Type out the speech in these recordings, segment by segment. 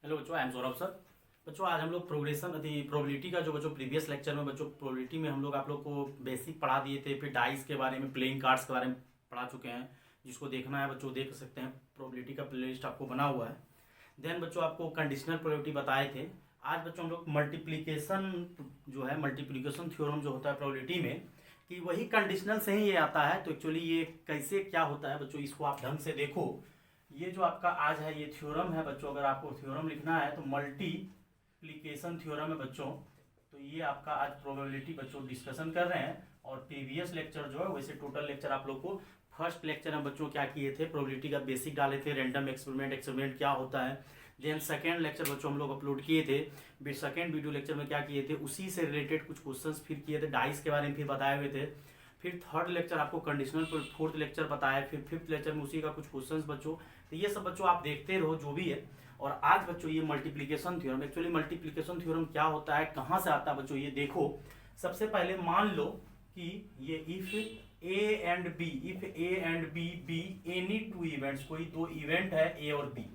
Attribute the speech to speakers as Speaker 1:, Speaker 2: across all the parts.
Speaker 1: Hello बच्चों, I am Saurabh sir. बच्चों आज हम लोग प्रोबेबिलिटी का जो बच्चों प्रीवियस लेक्चर में बच्चों प्रोबेबिलिटी में हम लोग आप लोग को बेसिक पढ़ा दिए थे। फिर डाइस के बारे में, प्लेइंग कार्ड्स के बारे में पढ़ा चुके हैं। जिसको देखना है बच्चों देख सकते हैं, प्रोबेबिलिटी का प्लेलिस्ट आपको बना हुआ है। देन बच्चों आपको कंडीशनल प्रोबेबिलिटी बताए थे। आज बच्चों हम लोग मल्टीप्लीकेशन जो है, मल्टीप्लीकेशन थ्योरम जो होता है प्रोबेबिलिटी में, कि वही कंडीशनल से ही ये आता है। तो एक्चुअली ये कैसे क्या होता है बच्चों, इसको आप ढंग से देखो। ये जो आपका आज है ये थ्योरम है बच्चों। अगर आपको थ्योरम लिखना है तो मल्टीप्लिकेशन थ्योरम है बच्चों। तो ये आपका आज प्रोबेबिलिटी बच्चों डिस्कशन कर रहे हैं। और प्रीवियस लेक्चर जो है, वैसे टोटल लेक्चर आप लोग को फर्स्ट लेक्चर में बच्चों क्या किए थे, प्रोबेबिलिटी का बेसिक डाले थे, रैंडम एक्सपेरिमेंट क्या होता है। देन सेकेंड लेक्चर बच्चों हम लोग अपलोड किए थे। सेकेंड वीडियो लेक्चर में क्या किए थे, उसी से रिलेटेड कुछ क्वेश्चंस फिर किए थे, डाइस के बारे में फिर बताए हुए थे। फिर थर्ड लेक्चर आपको कंडीशनल, फोर्थ लेक्चर बताया। फिर फिफ्थ लेक्चर में उसी का कुछ क्वेश्चंस बच्चों। तो ये सब बच्चों आप देखते रहो जो भी है। और आज बच्चों ये multiplication theorem, actually multiplication theorem क्या होता है, कहाँ से आता है बच्चों, ये देखो। सबसे पहले मान लो कि ये if A and B any to events, कोई दो इवेंट है ए और बी।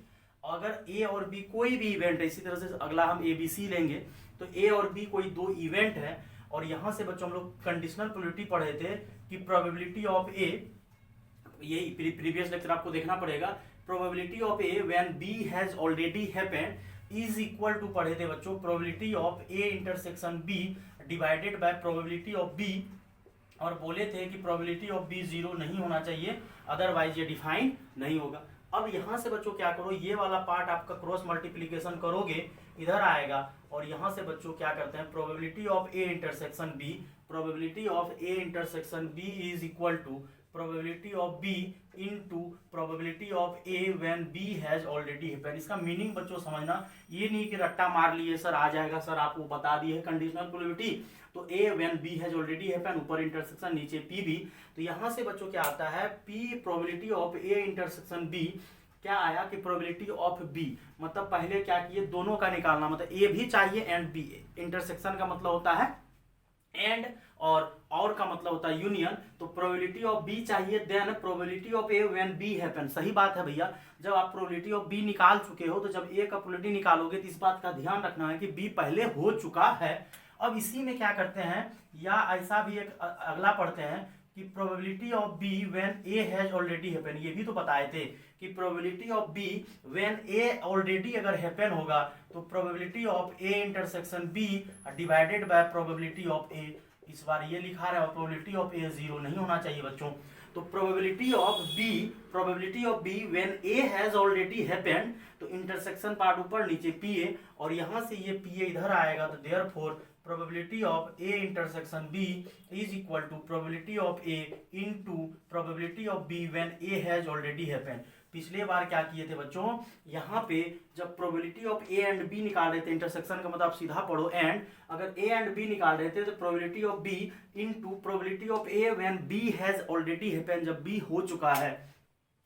Speaker 1: अगर ए और बी कोई भी इवेंट है, इसी तरह से अगला हम ए बी सी लेंगे। तो ए और बी कोई दो इवेंट है। और यहां से बच्चों हम लोग कंडीशनल प्रोबेबिलिटी पढ़े थे कि प्रोबेबिलिटी ऑफ ए, ये प्रीवियस लेक्चर आपको देखना पड़ेगा। Probability of A when B has already happened is equal to, पढ़े थे बच्चों, probability of A intersection B divided by probability of B. और बोले थे कि प्रोबेबिलिटी ऑफ बी जीरो नहीं होना चाहिए, अदरवाइज ये डिफाइन नहीं होगा। अब यहां से बच्चों क्या करो, ये वाला पार्ट आपका क्रॉस मल्टीप्लीकेशन करोगे इधर आएगा। और यहां से बच्चों क्या करते हैं, probability of A intersection B, probability of A intersection B is equal to probability of B into probability of A when B has already happened. इसका मीनिंग बच्चों समझना, ये नहीं कि रट्टा मार लिए सर आ जाएगा, सर आपको बता दिए है कंडीशनल प्रोबेबिलिटी। तो A when B has already happened, ऊपर इंटरसेक्शन नीचे पी बी। तो यहां से बच्चों क्या आता है, P probability of A intersection B क्या आया कि प्रोबेबिलिटी ऑफ बी, मतलब पहले क्या किए, दोनों का निकालना, मतलब ए भी चाहिए एंड बी। इंटरसेक्शन का मतलब होता है एंड, और का मतलब होता है यूनियन। तो प्रोबेबिलिटी ऑफ बी चाहिए, then probability of A when B happen. सही बात है भैया, जब आप प्रोबेबिलिटी ऑफ बी निकाल चुके हो, तो जब ए का प्रोबेबिलिटी निकालोगे तो इस बात का ध्यान रखना है कि बी पहले हो चुका है। अब इसी में क्या करते हैं, या ऐसा भी एक अगला पढ़ते हैं कि probability of B when A has already happen. ये भी तो बताए थे कि probability of B when A already अगर हैपन होगा तो probability of A intersection B divided by probability of A. इस बार ये लिखा रहा है, प्रोबेबिलिटी ऑफ ए जीरो नहीं होना चाहिए बच्चों। तो probability of B when A has already happened, तो इंटरसेक्शन पार्ट ऊपर नीचे पी ए, और यहां से ये पी ए इधर आएगा। तो therefore probability of A intersection B is equal to probability of A into probability of B when A has already happened. पिछले बार क्या किए थे बच्चों, यहाँ पे जब probability of A and B निकाल रहे थे, इंटरसेक्शन का मतलब आप सीधा पढ़ो एंड, अगर ए एंड बी निकाल रहे थे तो probability of B into probability of A when B has already happened, जब बी हो चुका है।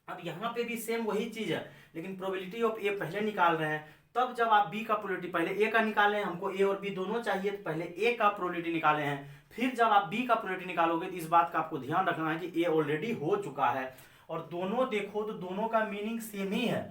Speaker 1: अब यहाँ पे भी सेम वही चीज है, लेकिन प्रोबेबिलिटी ऑफ ए पहले निकाल रहे हैं। तब जब आप बी का प्रोबेबिलिटी, पहले ए का निकाले हैं, हमको ए और बी दोनों चाहिए, तो पहले ए का प्रोबेबिलिटी निकाले हैं। फिर जब आप बी का प्रोबेबिलिटी निकालोगे तो इस बात का आपको ध्यान रखना है कि ए ऑलरेडी हो चुका है। और दोनों देखो तो दोनों का मीनिंग सेम ही है।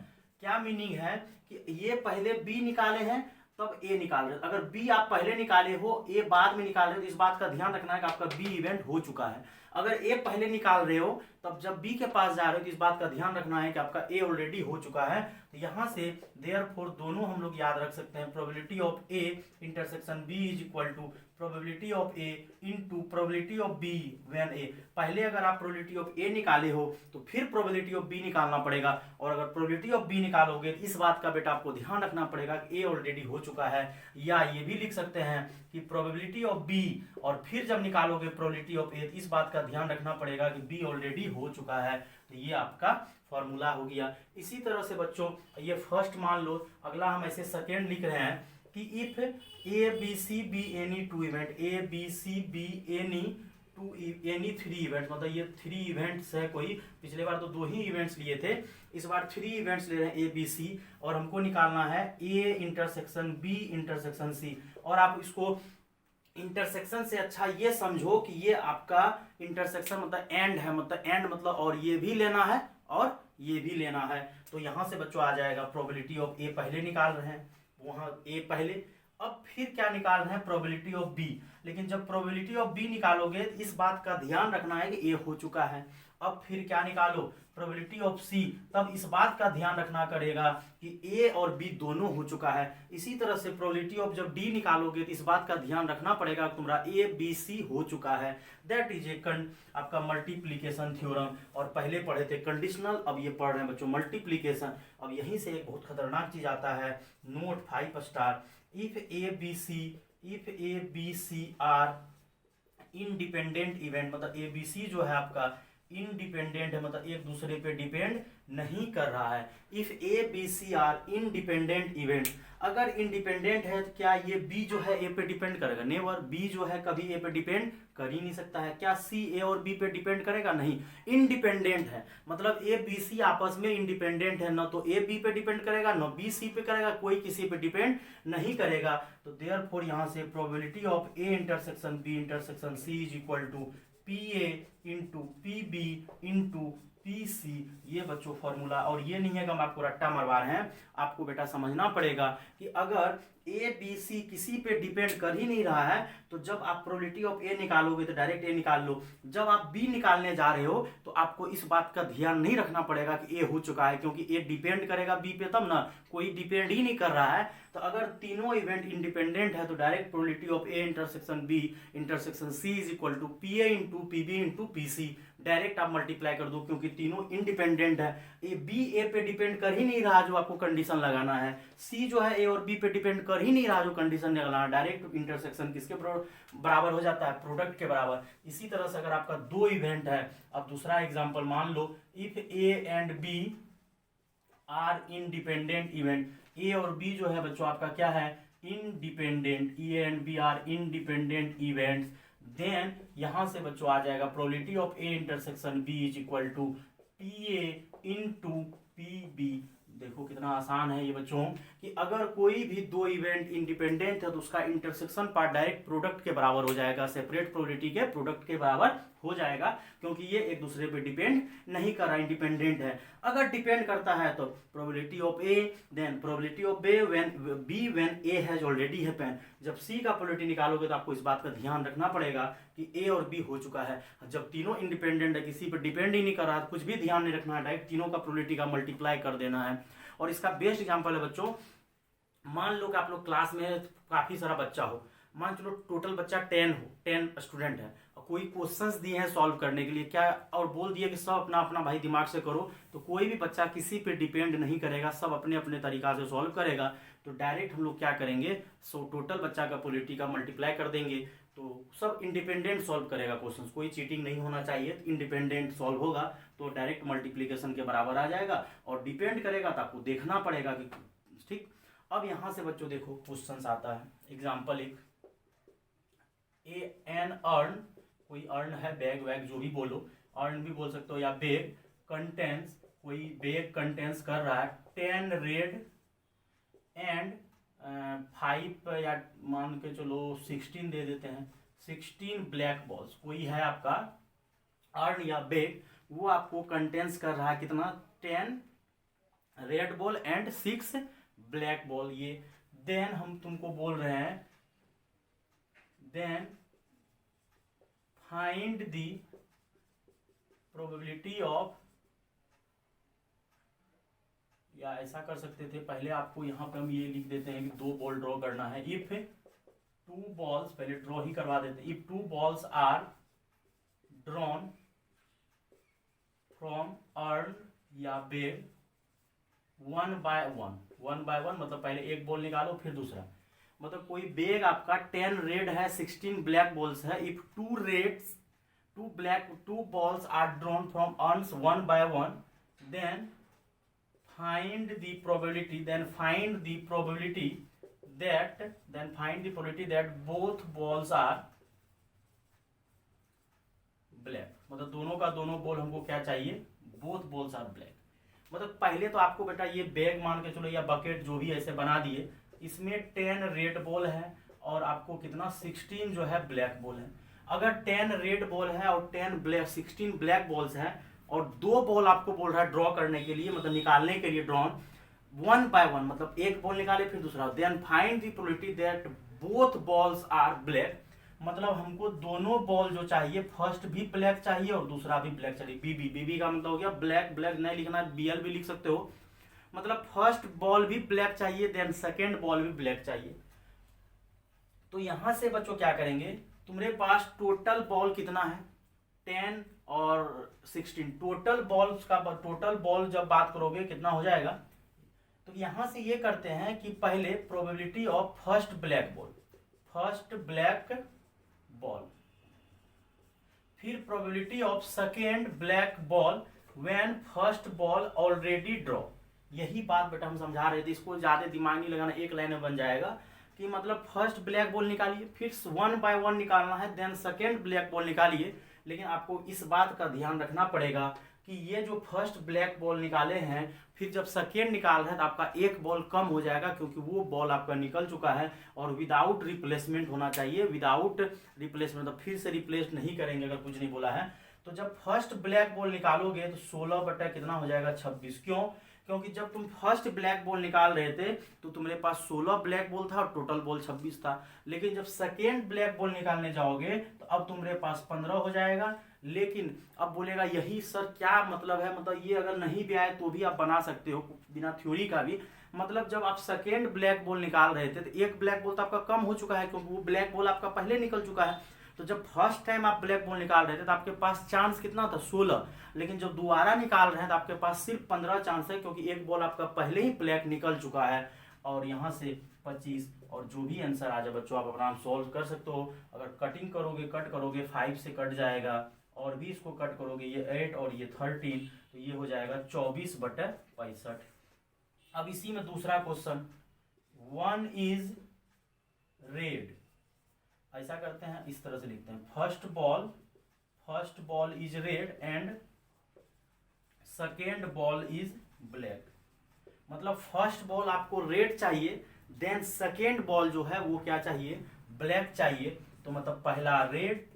Speaker 1: क्या मीनिंग है कि ये पहले बी निकाले हैं तब ए निकाल रहे हो। अगर बी आप पहले निकाले हो, ए बाद में निकाल रहे हो, तो इस बात का ध्यान रखना है कि आपका बी इवेंट हो चुका है। अगर ए पहले निकाल रहे हो तब जब बी के पास जा रहे हो तो इस बात का ध्यान रखना है कि आपका ए ऑलरेडी हो चुका है। तो यहां से देयरफॉर दोनों हम लोग याद रख सकते हैं, probability of A intersection B is equal to probability of A into probability of B when A. पहले अगर आप प्रोबेबिलिटी ऑफ ए निकाले हो तो फिर प्रोबेबिलिटी ऑफ बी निकालना पड़ेगा। और अगर प्रोबेबिलिटी ऑफ बी निकालोगे तो इस बात का बेटा आपको ध्यान रखना पड़ेगा कि ए ऑलरेडी हो चुका है। या ये भी लिख सकते हैं कि प्रोबेबिलिटी ऑफ बी, और फिर जब निकालोगे प्रोबेबिलिटी ऑफ ए, इस बात का ध्यान रखना पड़ेगा कि बी ऑलरेडी हो चुका है। तो ये आपका फॉर्मूला हो गया। इसी तरह से बच्चों ये फर्स्ट मान लो, अगला हम ऐसे सेकेंड लिख रहे हैं कि if A B C be any two event, A B C be any three events, मतलब ये थ्री इवेंट्स है कोई, पिछले बार तो दो ही इवेंट्स लिए थे, इस बार थ्री इवेंट्स ले रहे हैं ए बी सी। और हमको निकालना है A intersection B intersection C. और आप इसको इंटरसेक्शन से अच्छा ये समझो कि ये आपका इंटरसेक्शन मतलब एंड है, मतलब एंड मतलब और ये भी लेना है और ये भी लेना है। तो यहाँ से बच्चों आ जाएगा प्रोबेबिलिटी ऑफ ए पहले निकाल रहे हैं, वहाँ ए पहले, अब फिर क्या निकाल रहे हैं, प्रोबेबिलिटी ऑफ बी। लेकिन जब प्रोबेबिलिटी ऑफ बी निकालोगे तो इस बात का ध्यान रखना है कि ए हो चुका है। अब फिर क्या निकालो, प्रोबेबिलिटी ऑफ सी, तब इस बात का ध्यान रखना पड़ेगा कि ए और बी दोनों हो चुका है। इसी तरह से प्रोबेबिलिटी ऑफ जब डी निकालोगे तो इस बात का ध्यान रखना पड़ेगा कि तुम्हारा ए बी सी हो चुका है। दैट इज ए आपका मल्टीप्लीकेशन थ्योरम। और पहले पढ़े थे कंडीशनल, अब ये पढ़ रहे हैं बच्चों मल्टीप्लीकेशन। अब यहीं से एक बहुत खतरनाक चीज आता है, नोट 5 स्टार। If A B C are independent event, मतलब ए बी सी जो है आपका इंडिपेंडेंट है, मतलब एक दूसरे पे डिपेंड नहीं कर रहा है। If A B C are independent event, अगर इंडिपेंडेंट है तो क्या ये बी जो है ए पे डिपेंड करेगा? नेवर, बी जो है कभी ए पे डिपेंड कर ही नहीं सकता है। क्या सी ए और बी पे डिपेंड करेगा? नहीं। इंडिपेंडेंट है मतलब ए बी सी आपस में इंडिपेंडेंट है, ना तो ए बी पे डिपेंड करेगा ना बी सी पे करेगा, कोई किसी पे डिपेंड नहीं करेगा। तो देयरफॉर यहाँ से probability of A intersection B intersection C is equal to P A into P B into P C, ये बच्चों फॉर्मूला। और ये नहीं है कि हम आपको रट्टा मरवा रहे हैं, आपको बेटा समझना पड़ेगा कि अगर ए बी सी किसी पे डिपेंड कर ही नहीं रहा है तो जब आप प्रोबेबिलिटी ऑफ ए निकालोगे तो डायरेक्ट ए निकाल लो। जब आप बी निकालने जा रहे हो तो आपको इस बात का ध्यान नहीं रखना पड़ेगा कि ए हो चुका है, क्योंकि ए डिपेंड करेगा बी पे तब ना, कोई डिपेंड ही नहीं कर रहा है। तो अगर तीनों इवेंट इंडिपेंडेंट है तो direct probability of A intersection B intersection C is equal to P A into P B into P C. Direct आप मल्टीप्लाई कर दो क्योंकि तीनों इंडिपेंडेंट है। ए बी ए पे डिपेंड कर ही नहीं रहा जो आपको कंडीशन लगाना है, सी जो है ए और बी पे डिपेंड कर ही नहीं रहा जो कंडीशन लगाना है। डायरेक्ट इंटरसेक्शन किसके बराबर हो जाता है? प्रोडक्ट के बराबर। इसी तरह से अगर आपका दो इवेंट है, अब दूसरा एग्जांपल मान लो, if A and B are independent event, A और बी जो है बच्चों आपका क्या है? Independent, A and B are independent events. Then यहां से बच्चों आ जाएगा probability of A intersection B is equal to P A into P B. देखो कितना आसान है ये बच्चों कि अगर कोई भी दो इवेंट इंडिपेंडेंट है तो उसका इंटरसेक्शन पार्ट डायरेक्ट प्रोडक्ट के बराबर हो जाएगा, सेपरेट प्रोबेबिलिटी के प्रोडक्ट के बराबर हो जाएगा, क्योंकि ये एक दूसरे पे डिपेंड नहीं कर रहा, इंडिपेंडेंट है। अगर डिपेंड करता है तो probability of A then probability of B when A has already happened. जब सी का प्रोबेबिलिटी निकालोगे तो आपको इस बात का ध्यान रखना पड़ेगा कि ए और बी हो चुका है। जब तीनों इंडिपेंडेंट है, किसी पर डिपेंड ही नहीं कर रहा, कुछ भी ध्यान नहीं रखना है, डायरेक्ट तीनों का प्रोबेबिलिटी का मल्टीप्लाई कर देना है। और इसका बेस्ट एग्जांपल है बच्चों, मान लो कि आप लोग क्लास में काफी सारा बच्चा हो, मान चलो टोटल बच्चा 10 स्टूडेंट है, कोई क्वेश्चंस दिए हैं सॉल्व करने के लिए क्या, और बोल दिया कि सब अपना अपना भाई दिमाग से करो, तो कोई भी बच्चा किसी पे डिपेंड नहीं करेगा, सब अपने अपने तरीका से सॉल्व करेगा। तो डायरेक्ट हम लोग क्या करेंगे, टोटल बच्चा का प्रोबेबिलिटी का मल्टीप्लाई कर देंगे, तो सब इंडिपेंडेंट सॉल्व करेगा क्वेश्चन, कोई चीटिंग नहीं होना चाहिए, इंडिपेंडेंट सॉल्व होगा तो डायरेक्ट मल्टीप्लीकेशन के बराबर आ जाएगा। और डिपेंड करेगा तो आपको देखना पड़ेगा कि ठीक। अब यहां से बच्चों देखो क्वेश्चन आता है, एग्जाम्पल एक, एन अर्न, कोई अर्न है, बैग वैग जो भी बोलो, अर्न भी बोल सकते हो, या बैग कंटेंस, कोई बैग कंटेंस कर रहा है 10 रेड एंड 5 या मान के चलो 16 दे देते हैं, 16 ब्लैक बॉल्स। कोई है आपका अर्न या बैग, वो आपको कंटेंस कर रहा है कितना, 10 red ball and 6 black ball. ये देन हम तुमको बोल रहे हैं, then find the probability of, या ऐसा कर सकते थे पहले, आपको यहां पे हम ये लिख देते हैं कि 2 बॉल ड्रॉ करना है। इफ 2 बॉल्स, पहले ड्रॉ ही करवा देते हैं, if 2 balls are drawn from urn या बैग 1 बाय 1 मतलब पहले एक बॉल निकालो फिर दूसरा, मतलब कोई बैग आपका 10 रेड है 16 ब्लैक बॉल्स है। If 2 balls are drawn from urns 1 by 1, then find the probability that both balls are black। मतलब दोनों का दोनों बॉल हमको क्या चाहिए, both balls are black। मतलब पहले तो आपको बेटा ये बैग मान के चलो या बकेट जो भी ऐसे बना दिए, इसमें 10 रेड बॉल है और आपको कितना 16 जो है ब्लैक बॉल है। अगर 10 रेड बॉल है और 16 ब्लैक बॉल्स है और 2 बॉल आपको बोल रहा है ड्रॉ करने के लिए, मतलब निकालने के लिए ड्रॉन 1 by 1, मतलब एक बॉल निकाले फिर दूसरा। Then find the probability that both balls are black, मतलब हमको दोनों बॉल जो चाहिए, फर्स्ट भी ब्लैक चाहिए और दूसरा भी ब्लैक चाहिए। बीबी का मतलब हो गया ब्लैक, ब्लैक नहीं लिखना, BL भी लिख सकते हो, मतलब फर्स्ट बॉल भी ब्लैक चाहिए, देन सेकेंड बॉल भी ब्लैक चाहिए। तो यहां से बच्चों क्या करेंगे, तुम्हारे पास टोटल बॉल कितना है, 10 और 16, टोटल बॉल्स का, टोटल बॉल जब बात करोगे कितना हो जाएगा। तो यहां से ये करते हैं कि पहले probability of first black ball, first black ball, फिर probability of second black ball when first ball already draw. यही बात बेटा हम समझा रहे थे, इसको ज्यादा दिमाग नहीं लगाना, एक लाइन में बन जाएगा कि मतलब फर्स्ट ब्लैक बॉल निकालिए, फिर 1 by 1 निकालना है, देन सेकेंड ब्लैक बॉल निकालिए। लेकिन आपको इस बात का ध्यान रखना पड़ेगा कि ये जो फर्स्ट ब्लैक बॉल निकाले हैं, फिर जब सेकेंड निकाल रहे हैं तो आपका एक बॉल कम हो जाएगा, क्योंकि वो बॉल आपका निकल चुका है और विदाउट रिप्लेसमेंट होना चाहिए। विदाउट रिप्लेसमेंट मतलब फिर से रिप्लेस नहीं करेंगे अगर कुछ नहीं बोला है। तो जब फर्स्ट ब्लैक बॉल निकालोगे तो 16 बटा कितना हो जाएगा, 26। क्यों? क्योंकि जब तुम फर्स्ट ब्लैक बॉल निकाल रहे थे तो तुम्हारे पास 16 ब्लैक बॉल था और टोटल बॉल 26 था। लेकिन जब सेकेंड ब्लैक बॉल निकालने जाओगे तो अब तुम्हारे पास 15 हो जाएगा। लेकिन अब बोलेगा यही सर क्या मतलब है, मतलब ये अगर नहीं भी आए तो भी आप बना सकते हो बिना थ्योरी का भी। मतलब जब आप सेकेंड ब्लैक बॉल निकाल रहे थे तो एक ब्लैक बॉल तो आपका कम हो चुका है, क्योंकि वो ब्लैक बॉल आपका पहले निकल चुका है। तो जब फर्स्ट टाइम आप ब्लैक बॉल निकाल रहे थे तो आपके पास चांस कितना था, 16। लेकिन जब दोबारा निकाल रहे हैं तो आपके पास सिर्फ 15 चांस है, क्योंकि एक बॉल आपका पहले ही ब्लैक निकल चुका है। और यहाँ से 25, और जो भी आंसर आ जाए बच्चों आप अपना सॉल्व कर सकते हो। अगर कटिंग करोगे, कट करोगे 5 से कट जाएगा, और भी इसको कट करोगे ये 8 और ये 13, तो ये हो जाएगा 24/65। अब इसी में दूसरा क्वेश्चन, 1 इज रेड, ऐसा करते हैं, इस तरह से लिखते हैं, first ball is red and second ball is black. मतलब फर्स्ट बॉल आपको रेड चाहिए, देन सेकेंड बॉल जो है वो क्या चाहिए, ब्लैक चाहिए। तो मतलब पहला रेड,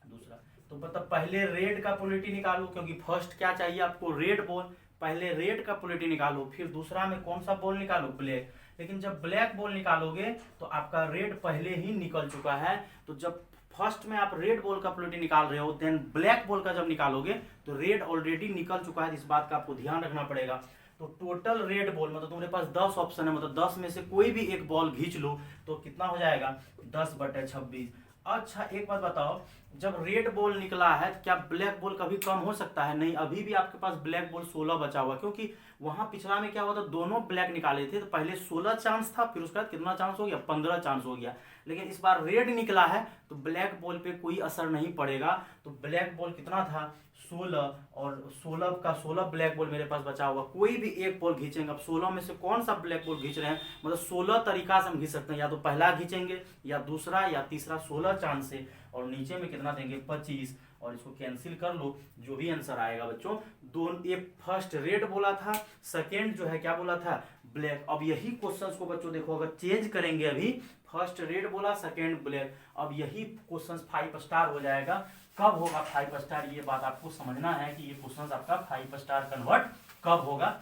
Speaker 1: दूसरा, तो मतलब पहले रेड का प्रोबेबिलिटी निकालो, क्योंकि फर्स्ट क्या चाहिए आपको, रेड बॉल, पहले रेड का प्रोबेबिलिटी निकालो, फिर दूसरा में कौन सा बॉल निकालो, ब्लैक। लेकिन जब ब्लैक बॉल निकालोगे तो आपका रेड पहले ही निकल चुका है। तो जब फर्स्ट में आप रेड बॉल का प्रोबेबिलिटी निकाल रहे हो, देन ब्लैक बॉल का जब निकालोगे तो रेड ऑलरेडी निकल चुका है। इस बात का आपको ध्यान रखना पड़ेगा। तो टोटल रेड बॉल, मतलब तुम्हारे पास 10 ऑप्शन है, मतलब 10 में से कोई भी एक बॉल खींच लो तो कितना हो जाएगा, 10/26। अच्छा एक बात बताओ, जब रेड बॉल निकला है क्या ब्लैक बॉल कभी कम हो सकता है? नहीं, अभी भी आपके पास ब्लैक बॉल 16 बचा हुआ, क्योंकि वहां पिछला में क्या हुआ था, दोनों ब्लैक निकाले थे तो पहले 16 चांस था, फिर उसके बाद कितना चांस हो गया, 15 चांस हो गया। लेकिन इस बार रेड निकला है तो ब्लैक बॉल पे कोई असर नहीं पड़ेगा। तो ब्लैक बॉल कितना था, 16, और 16 का 16 ब्लैक बॉल मेरे पास बचा हुआ, कोई भी एक बॉल खींचेंगे। अब 16 में से कौन सा ब्लैक बॉल खींच रहे हैं, मतलब 16 तरीका से हम खींच सकते हैं, या तो पहला खींचेंगे या दूसरा या तीसरा, 16 चांस से, और नीचे में कितना देंगे, 25, और इसको कैंसिल कर लो, जो भी आंसर आएगा बच्चों। दोनों, एक फर्स्ट रेड बोला था, सेकेंड जो है क्या बोला था, ब्लैक। अब यही क्वेश्चंस को बच्चों देखो, अगर चेंज करेंगे, अभी फर्स्ट रेड बोला, सेकेंड ब्लैक, अब यही क्वेश्चंस 5 स्टार हो जाएगा। कब होगा 5 स्टार, ये बात आपको समझना है कि ये क्वेश्चंस आपका 5 स्टार कन्वर्ट कब होगा।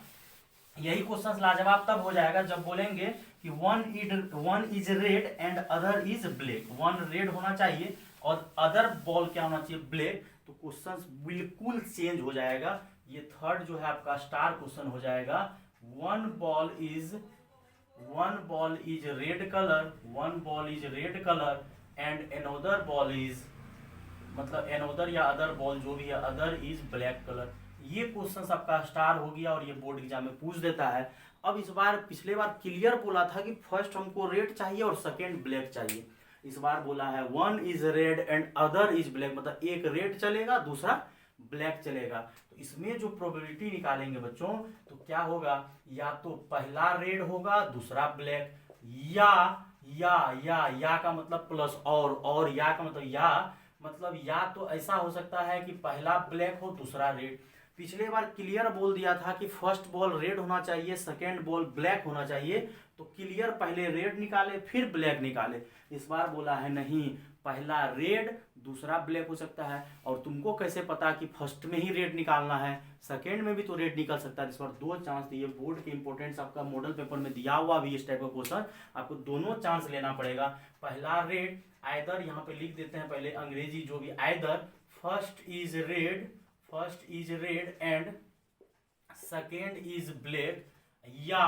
Speaker 1: यही क्वेश्चंस लाजवाब तब हो जाएगा जब बोलेंगे कि one is red and other is black. One red होना चाहिए और अदर बॉल क्या होना चाहिए, ब्लैक। तो क्वेश्चंस बिल्कुल चेंज हो जाएगा। ये थर्ड जो है आपका स्टार क्वेश्चन हो जाएगा। One ball is red colour and another ball is, मतलब अनदर या अदर बॉल जो भी है, अदर इज ब्लैक कलर। ये क्वेश्चंस आपका स्टार हो गया और ये बोर्ड एग्जाम में पूछ देता है। अब इस बार, पिछले बार क्लियर बोला था कि फर्स्ट हमको रेड चाहिए और सेकेंड ब्लैक चाहिए। इस बार बोला है one is red and other is black, मतलब एक रेड चलेगा दूसरा ब्लैक चलेगा। तो इसमें जो प्रोबेबिलिटी निकालेंगे बच्चों तो क्या होगा, या तो पहला रेड होगा दूसरा ब्लैक, या का मतलब प्लस, और या का मतलब या तो ऐसा हो सकता है कि पहला ब्लैक हो दूसरा रेड। पिछले बार क्लियर बोल दिया था कि फर्स्ट बॉल रेड होना चाहिए, सेकेंड बॉल ब्लैक होना चाहिए, तो क्लियर पहले रेड निकाले फिर ब्लैक निकाले। इस बार बोला है नहीं, पहला रेड दूसरा ब्लैक हो सकता है। और तुमको कैसे पता कि फर्स्ट में ही रेड निकालना है, सेकेंड में भी तो रेड निकल सकता है। इस बार दो चांस दिए, बोर्ड के इंपॉर्टेंस आपका मॉडल पेपर में दिया हुआ भी इस टाइप का क्वेश्चन, आपको दोनों चांस लेना पड़ेगा। पहला रेड आइदर, यहाँ पे लिख देते हैं पहले अंग्रेजी जो भी, either first is red and second is black, या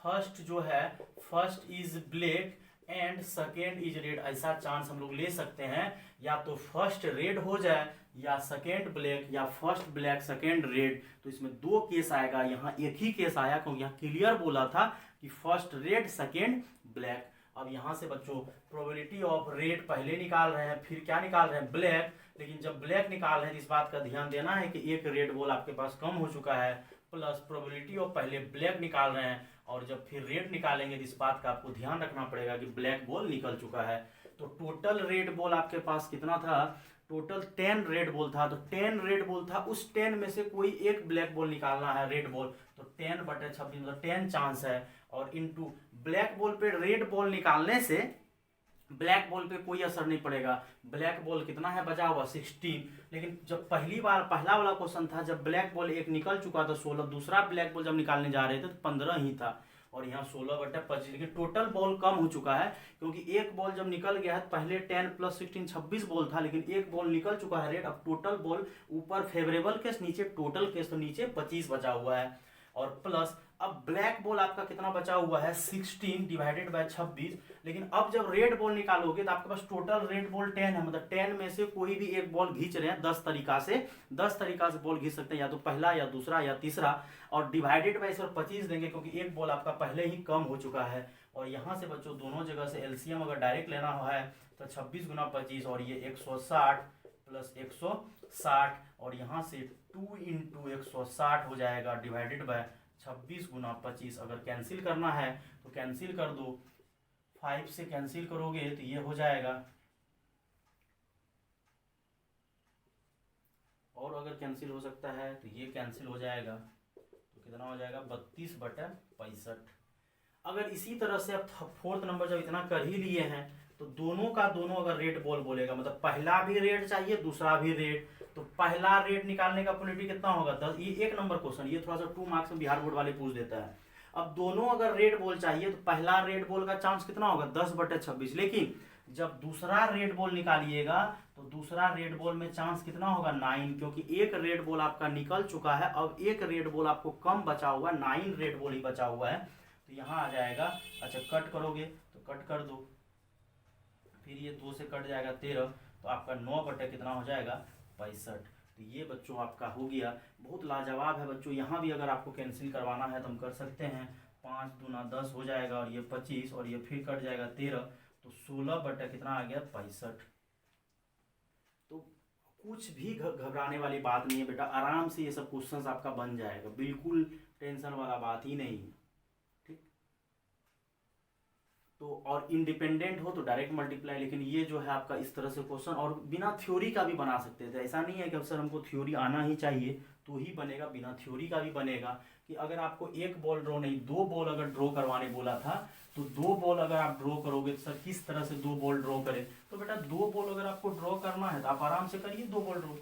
Speaker 1: फर्स्ट जो है first is black and second is red. ऐसा चांस हम लोग ले सकते हैं, या तो फर्स्ट रेड हो जाए या सेकेंड ब्लैक, या फर्स्ट ब्लैक सेकेंड रेड। तो इसमें दो केस आएगा, यहाँ एक ही केस आया क्योंकि यहाँ क्लियर बोला था कि फर्स्ट रेड सेकेंड ब्लैक। अब यहाँ से बच्चों प्रोबेबिलिटी ऑफ रेड पहले निकाल रहे हैं, फिर क्या निकाल रहे हैं, ब्लैक। लेकिन जब ब्लैक निकाल रहे हैं तो इस बात का ध्यान देना है कि एक रेड बॉल आपके पास कम हो चुका है, प्लस प्रोबेबिलिटी ऑफ पहले ब्लैक निकाल रहे हैं और जब फिर रेड निकालेंगे तो इस बात का आपको ध्यान रखना पड़ेगा कि ब्लैक बॉल निकल चुका है। तो टोटल रेड बॉल आपके पास कितना था, टोटल 10 रेड बॉल था। तो 10 रेड बॉल था, उस 10 में से कोई एक ब्लैक बॉल निकालना है, रेड बॉल। तो 10/26 मतलब 10 चांस है। और इनटू ब्लैक बॉल पे रेड बॉल निकालने से ब्लैक बॉल पे कोई असर नहीं पड़ेगा। ब्लैक बॉल कितना है बचा हुआ 16। लेकिन जब पहली बार पहला वाला क्वेश्चन था, जब ब्लैक बॉल एक निकल चुका था 16, दूसरा ब्लैक बॉल जब निकालने जा रहे थे तो 15 ही था, और यहाँ 16/25। लेकिन टोटल बॉल कम हो चुका है क्योंकि एक बॉल जब निकल गया है, पहले 10 + 16 26 बॉल था, लेकिन एक बॉल निकल चुका है रेड। अब टोटल बॉल ऊपर फेवरेबल केस, नीचे टोटल केस, तो नीचे 25 बचा हुआ है। और प्लस अब ब्लैक बॉल आपका कितना बचा हुआ है 16/26। लेकिन अब जब रेड बॉल निकालोगे तो आपके पास टोटल रेड बॉल 10 है, मतलब 10 में से कोई भी एक बॉल खींच रहे हैं 10 तरीका से, 10 तरीका से बॉल खींच सकते हैं, या तो पहला या दूसरा या तीसरा। और डिवाइडेड बाय 25 देंगे क्योंकि एक बॉल आपका पहले ही कम हो चुका है। और यहाँ से बच्चों दोनों जगह से एलसीएम अगर डायरेक्ट लेना है तो 26 × 25 और ये 160 + 160, और यहाँ से 2 × 160 हो जाएगा, डिवाइडेड बाय 26 × 25। अगर कैंसिल करना है तो कैंसिल कर दो, 5 से कैंसिल करोगे तो ये हो जाएगा, और अगर कैंसिल हो सकता है तो ये कैंसिल हो जाएगा, तो कितना हो जाएगा 32/65। अगर इसी तरह से आप फोर्थ नंबर जब इतना कर ही लिए हैं तो दोनों का दोनों अगर रेड बॉल बोलेगा, मतलब पहला भी रेड चाहिए दूसरा भी रेड, तो पहला रेड निकालने का प्रोबेबिलिटी कितना होगा 10। ये 1 नंबर क्वेश्चन, ये थोड़ा सा 2 मार्क्स में बिहार बोर्ड वाले पूछ देता है। अब दोनों अगर रेड बॉल चाहिए तो पहला रेड बॉल का चांस कितना होगा 10/26। लेकिन जब दूसरा रेड बॉल निकालिएगा तो दूसरा रेड बॉल में चांस कितना होगा 9, क्योंकि एक रेड बॉल आपका निकल चुका है, अब एक रेड बॉल आपको कम बचा हुआ है, 9 रेड बॉल ही बचा हुआ है। तो यहाँ आ जाएगा, अच्छा कट करोगे तो कट कर दो, फिर ये 2 से कट जाएगा 13, तो आपका 9 कितना हो जाएगा 65। तो ये बच्चों आपका हो गया, बहुत लाजवाब है बच्चों। यहाँ भी अगर आपको कैंसिल करवाना है तो हम कर सकते हैं, 5 दूना 10 हो जाएगा, और ये 25, और ये फिर कट जाएगा 13, तो 16 कितना आ गया 65। तो कुछ भी घबराने वाली बात नहीं है बेटा, आराम से ये सब क्वेश्चंस आपका बन जाएगा, बिल्कुल टेंशन वाला बात ही नहीं है। तो और इंडिपेंडेंट हो तो डायरेक्ट मल्टीप्लाई, लेकिन ये जो है आपका इस तरह से क्वेश्चन, और बिना थ्योरी का भी बना सकते थे। ऐसा नहीं है कि अब सर हमको थ्योरी आना ही चाहिए तो ही बनेगा, बिना थ्योरी का भी बनेगा। कि अगर आपको एक बॉल ड्रॉ नहीं 2 बॉल अगर ड्रॉ करवाने बोला था, तो 2 बॉल अगर आप ड्रॉ करोगे तो सर किस तरह से 2 बॉल ड्रॉ करें, तो बेटा 2 बॉल अगर आपको ड्रॉ करना है तो आप आराम से करिए 2 बॉल ड्रॉ,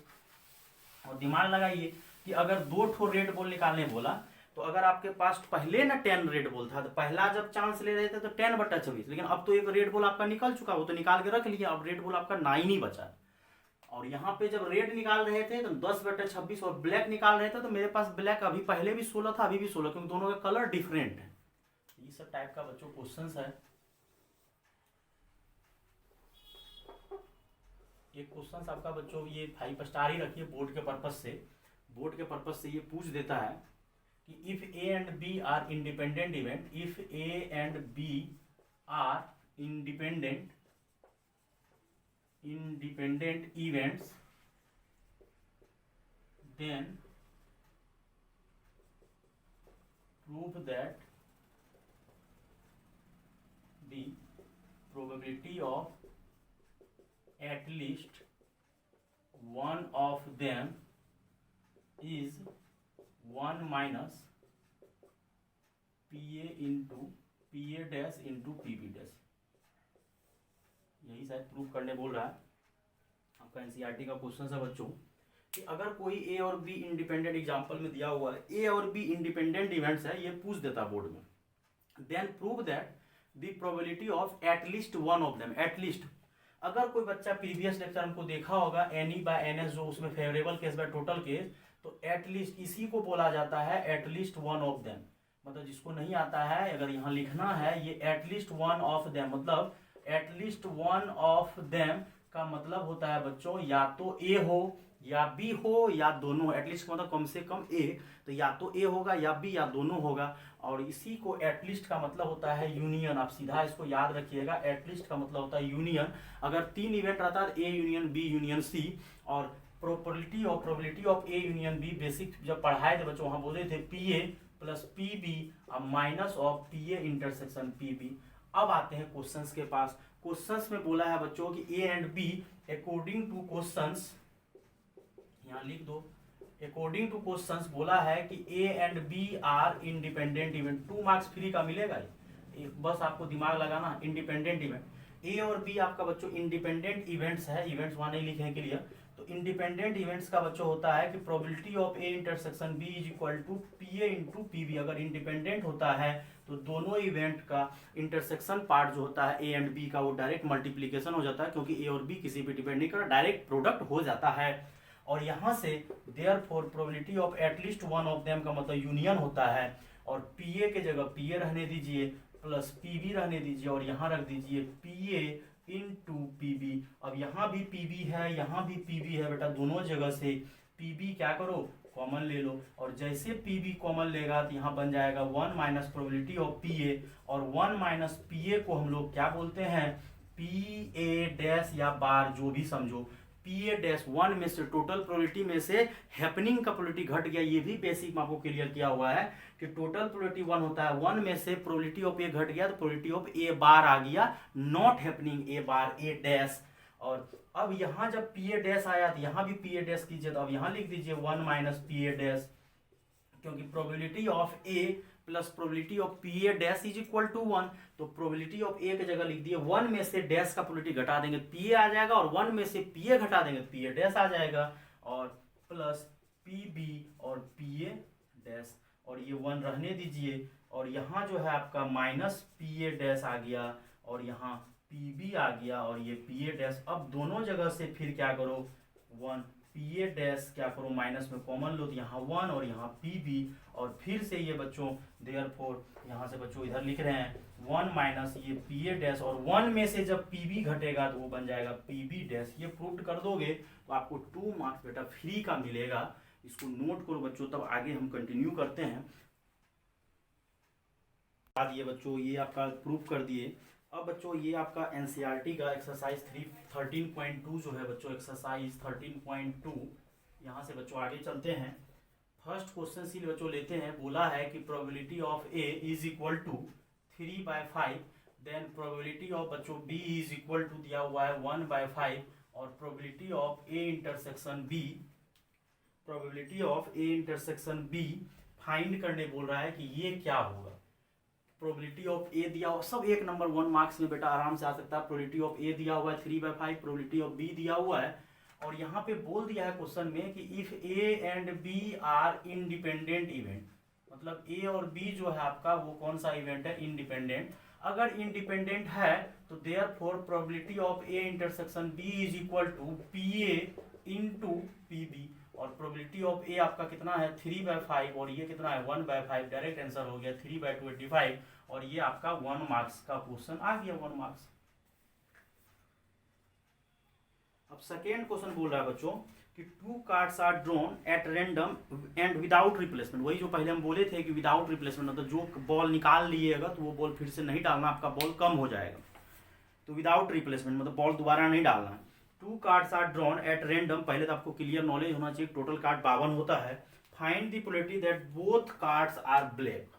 Speaker 1: और दिमाग लगाइए कि अगर 2 ठो रेड बॉल निकालने बोला, तो अगर आपके पास पहले ना 10 रेड बॉल था, तो पहला जब चांस ले रहे थे तो 10/26, लेकिन अब तो एक रेड बॉल आपका निकल चुका, वो तो निकाल के रख लिया, अब रेड बॉल आपका 9 ही बचा। और यहाँ पे जब रेड निकाल रहे थे तो 10/26, और ब्लैक निकाल रहे थे तो मेरे पास ब्लैक अभी पहले भी 16 था, अभी भी 16, क्योंकि दोनों का कलर डिफरेंट है। ये सब टाइप का बच्चों क्वेश्चन है। ये क्वेश्चन आपका बच्चों ये 5 स्टार ही रखिए बोर्ड के पर्पज से, बोर्ड के पर्पज से ये पूछ देता है कि if A and B are independent event, if A and B are independent events, then prove that the probability of at least one of them is 1 minus PA dash into PB dash। यही शायद prove करने बोल रहा है। आपका NCERT का question है बच्चों कि अगर कोई ए और बी इंडिपेंडेंट, एग्जांपल में दिया हुआ है ए और बी इंडिपेंडेंट इवेंट्स है, ये पूछ देता बोर्ड में, then prove that the probability of at least one of them. At least अगर कोई बच्चा प्रीवियस लेक्चर हमको देखा होगा एनी बाय एन एस, जो उसमें favourable case by total case, तो एटलीस्ट इसी को बोला जाता है एटलीस्ट वन ऑफ देम। मतलब जिसको नहीं आता है अगर यहाँ लिखना है ये एटलीस्ट वन ऑफ देम, मतलब एटलीस्ट वन ऑफ देम का मतलब होता है बच्चों या तो ए हो या बी हो या दोनों। एटलीस्ट मतलब कम से कम ए, तो या तो ए होगा या बी या दोनों होगा। और इसी को एटलीस्ट का मतलब होता है यूनियन। आप सीधा इसको याद रखिएगा, एटलीस्ट का मतलब होता है यूनियन। अगर 3 इवेंट रहता है A union B union C, और probability of A union B basic जब पढ़ाए थे बच्चों वहां बोले थे P A plus P B minus of P A intersection P B. अब आते हैं क्वेश्चंस के पास। क्वेश्चंस में बोला है बच्चों कि A and B according to questions, यहाँ लिख दो, अकॉर्डिंग टू क्वेश्चंस बोला है कि A and B are independent event. 2 marks free का मिलेगा ये, बस आपको दिमाग लगाना। इंडिपेंडेंट इवेंट ए और बी आपका बच्चों इंडिपेंडेंट इवेंट्स है, इवेंट्स वहां नहीं लिखे हैं क्लियर। तो इंडिपेंडेंट इवेंट्स का बच्चों होता है कि probability of A intersection B is equal to P A into P B. अगर इंडिपेंडेंट होता है तो दोनों इवेंट का इंटरसेक्शन पार्ट जो होता है ए एंड बी का वो डायरेक्ट मल्टीप्लीकेशन हो जाता है, क्योंकि ए और बी किसी पे डिपेंड नहीं कर, डायरेक्ट प्रोडक्ट हो जाता है। और यहाँ से therefore probability of at least one of them का मतलब यूनियन होता है। और पी ए के जगह पी ए रहने दीजिए प्लस पी बी रहने दीजिए, और यहाँ रख दीजिए P A into P B. अब यहाँ भी पी बी है यहाँ भी पी बी है बेटा, दोनों जगह से पी बी क्या करो कॉमन ले लो। और जैसे पी बी कॉमन लेगा तो यहाँ बन जाएगा 1 माइनस प्रोबेबिलिटी ऑफ पी ए, और 1 माइनस पी ए को हम लोग क्या बोलते हैं पी ए डैश या बार, जो भी समझो। पी ए डैश 1 में से टोटल प्रोबेबिलिटी में से हैपनिंग का प्रोबेबिलिटी घट गया, ये भी बेसिक में आपको क्लियर किया हुआ है कि टोटल प्रोबेबिलिटी 1 होता है, 1 में से प्रोबेबिलिटी ऑफ ए घट गया तो प्रोबेबिलिटी ऑफ ए बार आ गया, not happening A bar A dash. और अब यहाँ जब पी ए डैश आया तो यहाँ भी पी ए डैश कीजिए, तो अब यहाँ लिख दीजिए 1 माइनस पी ए डैश, क्योंकि probability of A plus probability of P A dash is equal to 1। तो प्रोबेबिलिटी ऑफ ए की जगह लिख दिए 1 में से डैश का प्रोबेबिलिटी घटा देंगे पी ए आ जाएगा, और 1 में से पी ए घटा देंगे पी ए डैश आ जाएगा, और प्लस पी बी और पी ए डैश, और ये 1 रहने दीजिए। और यहाँ जो है आपका माइनस पी ए डैश आ गया, और यहाँ पी बी आ गया, और ये पी ए डैश। अब दोनों जगह से फिर क्या करो 1 पी ए डैश क्या करो माइनस में कॉमन लो, तो यहाँ 1 और यहाँ पी बी, और फिर से ये बच्चों देयरफॉर यहाँ से बच्चों इधर लिख रहे हैं 1 माइनस ये पी ए डैश, और 1 में से जब पी बी घटेगा तो वो बन जाएगा पी बी डैश। ये प्रूव कर दोगे तो आपको 2 मार्क्स बेटा फ्री का मिलेगा। इसको नोट करो बच्चों, तब आगे हम कंटिन्यू करते हैं। बाद ये बच्चों ये आपका प्रूव कर दिए। अब बच्चों ये आपका एनसीईआरटी का एक्सरसाइज 13.2 जो है बच्चों, एक्सरसाइज 13.2, यहाँ से बच्चों आगे चलते हैं। फर्स्ट क्वेश्चन सी बच्चों लेते हैं। बोला है कि probability of A is equal to 3/5, then probability of बच्चों बी इज इक्वल टू दिया हुआ है 1/5, और probability of A intersection B, probability of A intersection B find करने बोल रहा है कि ये क्या होगा। प्रोबेबिलिटी ऑफ ए दिया हुआ, सब 1 नंबर 1 मार्क्स में बेटा आराम से आ सकता है। प्रोबेबिलिटी ऑफ ए दिया हुआ है 3/5, प्रोबेबिलिटी ऑफ बी दिया हुआ है, और यहाँ पे बोल दिया है क्वेश्चन में कि if A and B are independent event, मतलब ए और बी जो है आपका वो कौन सा इवेंट है इंडिपेंडेंट। अगर इंडिपेंडेंट है तो therefore probability of A intersection B is equal to P A into P B, और प्रोबेबिलिटी ऑफ ए आपका कितना है 3/5, और ये कितना है 1/5, डायरेक्ट आंसर हो गया 3/25, और ये आपका 1 मार्क्स का क्वेश्चन आ गया 1 मार्क्स। अब सेकेंड क्वेश्चन बोल रहा है बच्चों कि 2 cards are drawn at random and without replacement. वही जो पहले हम बोले थे कि विदाउट रिप्लेसमेंट, मतलब जो बॉल निकाल लिएगा तो वो बॉल फिर से नहीं डालना, आपका बॉल कम हो जाएगा। तो विदाउट रिप्लेसमेंट मतलब बॉल दोबारा नहीं डालना है। 2 cards are drawn at random, पहले तो आपको क्लियर नॉलेज होना चाहिए, टोटल कार्ड 52 होता है। Find the probability that both cards are black,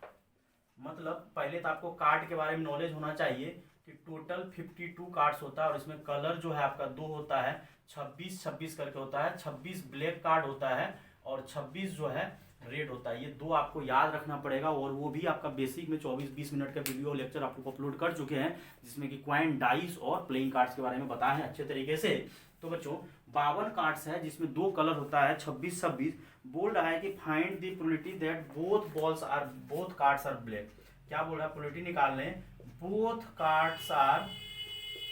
Speaker 1: मतलब पहले तो आपको कार्ड के बारे में नॉलेज होना चाहिए कि टोटल 52 कार्ड्स होता है, और इसमें कलर जो है आपका 2 होता है, 26 करके होता है। 26 ब्लैक कार्ड होता है और 26 जो है रेड होता है। ये दो आपको याद रखना पड़ेगा, और वो भी आपका बेसिक में 24-20 मिनट का वीडियो लेक्चर आप लोग अपलोड कर चुके हैं, जिसमें कि क्वाइन, डाइस और प्लेइंग कार्ड्स के बारे में बताए हैं अच्छे तरीके से। तो बच्चों 52 कार्ड्स है, जिसमें दो कलर होता है 26-26। बोल रहा है कि find the probability that both cards are black. क्या बोल रहा है, प्रोबेबिलिटी निकाल लें, बोथ कार्ड्स आर,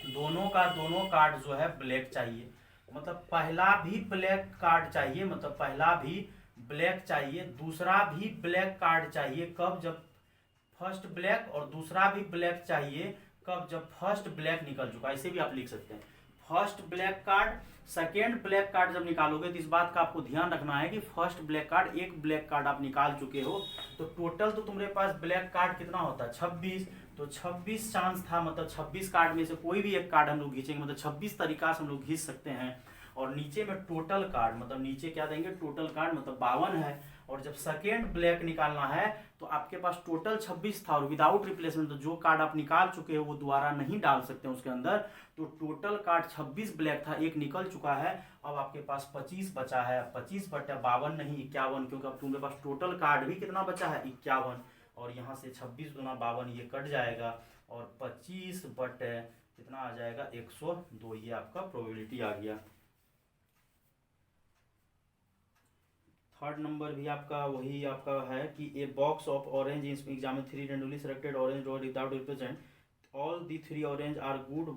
Speaker 1: दोनों का दोनों कार्ड जो है ब्लैक चाहिए, मतलब पहला भी ब्लैक कार्ड चाहिए, मतलब पहला भी ब्लैक चाहिए, दूसरा भी ब्लैक कार्ड चाहिए। कब, जब फर्स्ट ब्लैक, और दूसरा भी ब्लैक चाहिए कब, जब फर्स्ट ब्लैक निकल चुका। ऐसे भी आप लिख सकते हैं, first black card, second black card जब निकालोगे तो इस बात का आपको ध्यान रखना है कि फर्स्ट ब्लैक कार्ड, एक ब्लैक कार्ड आप निकाल चुके हो, तो टोटल तो तुम्हारे पास ब्लैक कार्ड कितना होता है, 26। तो 26 चांस था, मतलब 26 कार्ड में से कोई भी एक कार्ड हम लोग खींचेंगे, मतलब 26 तरीका से हम लोग खींच सकते हैं। और नीचे में टोटल कार्ड, मतलब नीचे क्या देंगे, टोटल कार्ड, मतलब 52 है। और जब सेकेंड ब्लैक निकालना है तो आपके पास टोटल 26 था, और विदाउट रिप्लेसमेंट, तो जो कार्ड आप निकाल चुके हो वो दोबारा नहीं डाल सकते हैं उसके अंदर। तो टोटल कार्ड 26 ब्लैक था, एक निकल चुका है, अब आपके पास 25 बचा है। 25/52 नहीं 51, क्योंकि अब तुम्हारे पास टोटल कार्ड भी कितना बचा है, 51, और यहाँ से 26 गुना 52 ये कट जाएगा, और 25 बटे कितना आ जाएगा, 102। ये आपका प्रोबेबिलिटी आ गया। थर्ड नंबर भी आपका वही आपका है कि a box of orange in exam में 3 रेंडमली सेलेक्टेड ऑरेंज और without represent all the 3 orange are good,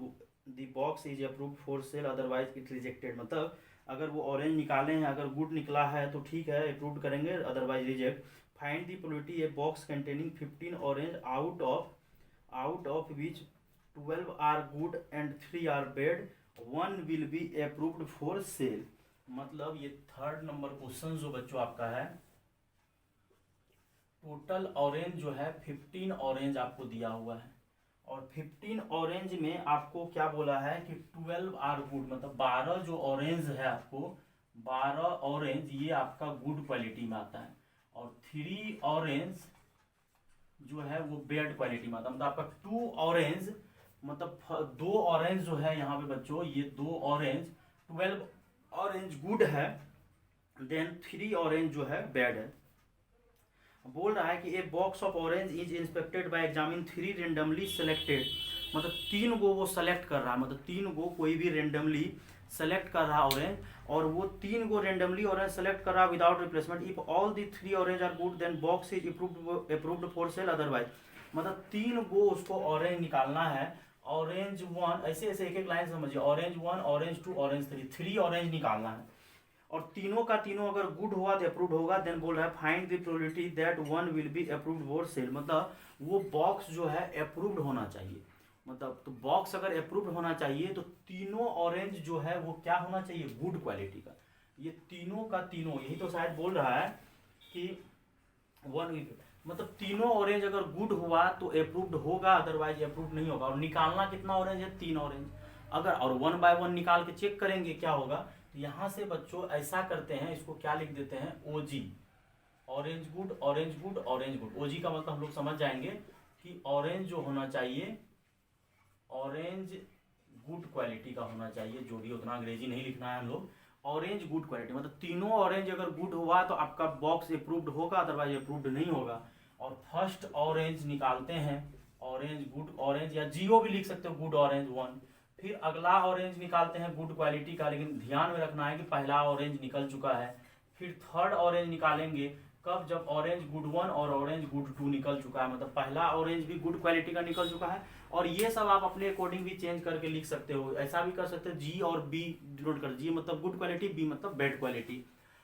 Speaker 1: the box is approved for sale, otherwise it rejected. मतलब अगर वो ऑरेंज निकाले हैं, अगर गुड निकला है तो ठीक है, अप्रूव करेंगे, otherwise reject. Find the probability a box containing 15 orange out of which 12 are good and 3 are bad, 1 will be approved for sale. मतलब ये थर्ड नंबर क्वेश्चन जो बच्चों आपका है, टोटल ऑरेंज जो है 15 ऑरेंज आपको दिया हुआ है, और 15 ऑरेंज में आपको क्या बोला है कि 12 आर गुड, मतलब 12 जो ऑरेंज है आपको, 12 ऑरेंज ये आपका गुड क्वालिटी में आता है, और 3 ऑरेंज जो है वो बैड क्वालिटी में आता है। मतलब आपका 2 ऑरेंज, मतलब 2 ऑरेंज जो है यहाँ पे बच्चों, ये 2 ऑरेंज, 12 ऑरेंज गुड है, देन 3 ऑरेंज जो है बैड है। बोल रहा है कि a box of orange is inspected bye examine 3 randomly selected, मतलब 3 गो वो सेलेक्ट कर रहा, मतलब 3 गो कोई भी रेंडमली सेलेक्ट कर रहा ऑरेंज, और वो 3 गो रेंडमली ऑरेंज सेलेक्ट कर रहा without replacement. If all the 3 orange are good then box is approved for sale, otherwise. मतलब 3 गो उसको ऑरेंज निकालना है, ऑरेंज 1, ऐसे ऐसे एक एक लाइन समझिए, ऑरेंज 1, ऑरेंज 2, ऑरेंज 3 ऑरेंज निकालना है, और तीनों का तीनों अगर गुड हुआ तो अप्रूव्ड होगा। देन बोल रहा है find the probability that 1 will be approved for sale, मतलब वो बॉक्स जो है अप्रूव्ड होना चाहिए, मतलब तो बॉक्स अगर अप्रूव्ड होना चाहिए तो तीनों ऑरेंज जो है वो क्या होना चाहिए, गुड क्वालिटी का। ये तीनों का तीनों, यही तो शायद बोल रहा है कि 1 मतलब तीनों ऑरेंज अगर गुड हुआ तो अप्रूव्ड होगा, अदरवाइज अप्रूव्ड नहीं होगा। और निकालना कितना ऑरेंज है, 3 ऑरेंज। अगर और 1 बाय 1 निकाल के चेक करेंगे क्या होगा, तो यहाँ से बच्चों ऐसा करते हैं, इसको क्या लिख देते हैं, OG, orange good, orange good, orange good. OG का मतलब हम लोग समझ जाएंगे कि ऑरेंज जो होना चाहिए, ऑरेंज गुड क्वालिटी का होना चाहिए, जो भी उतना अंग्रेजी नहीं लिखना है हम लोग, ऑरेंज गुड क्वालिटी, मतलब तीनों ऑरेंज अगर गुड हुआ तो आपका बॉक्स अप्रूव्ड होगा, अदरवाइज अप्रूव्ड नहीं होगा। और फर्स्ट ऑरेंज निकालते हैं, ऑरेंज गुड ऑरेंज, या GO भी लिख सकते हो, गुड ऑरेंज 1। फिर अगला ऑरेंज निकालते हैं गुड क्वालिटी का, लेकिन ध्यान में रखना है कि पहला ऑरेंज निकल चुका है। फिर थर्ड ऑरेंज निकालेंगे कब, जब ऑरेंज गुड 1 और ऑरेंज गुड 2 निकल चुका है, मतलब पहला ऑरेंज भी गुड क्वालिटी का निकल चुका है। और ये सब आप अपने अकॉर्डिंग भी चेंज करके लिख सकते हो, ऐसा भी कर सकते हो, G और B डिनोट कर, G मतलब गुड क्वालिटी, B मतलब बैड क्वालिटी।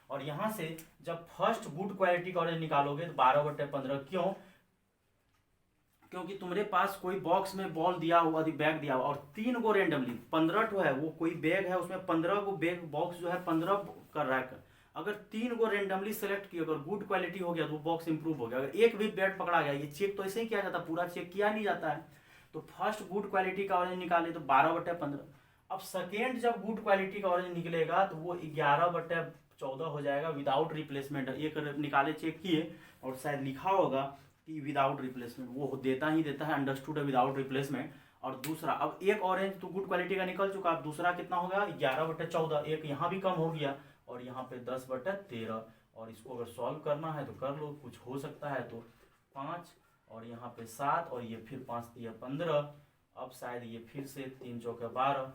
Speaker 1: और यहाँ से जब फर्स्ट गुड क्वालिटी का ऑरेंज निकालोगे तो 12/15, क्यों, क्योंकि तुम्हारे पास कोई बॉक्स में बॉल दिया हुआ, बैग दिया हुआ, और 3 गो रेंडमली 15 ठो है, वो कोई बैग है उसमें 15 गो बैग, बॉक्स जो है 15 कर रहा है। अगर 3 गो रेंडमली सेलेक्ट किया, अगर गुड क्वालिटी हो गया तो वो बॉक्स इंप्रूव हो गया। अगर एक भी बैग पकड़ा गया, ये चेक तो ऐसे ही किया जाता है, पूरा चेक किया नहीं जाता है। तो फर्स्ट गुड क्वालिटी का ऑरेंज निकाले तो 12/15। अब सेकेंड जब गुड क्वालिटी का ऑरेंज निकलेगा तो वो 11/14 हो जाएगा विदाउट रिप्लेसमेंट। एक निकाले, चेक किए, और शायद लिखा होगा कि विदाउट रिप्लेसमेंट, वो देता ही देता है, अंडरस्टूड है, विदाउट रिप्लेसमेंट। और दूसरा, अब एक ऑरेंज तो गुड क्वालिटी का निकल चुका, अब दूसरा कितना हो गया, 11/14, एक यहाँ भी कम हो गया, और यहाँ पे 10/13। और इसको अगर सॉल्व करना है तो कर लो, कुछ हो सकता है तो 5 और यहाँ पे 7 और ये फिर 5 दिया 15। अब शायद ये फिर से 3 चौके 12,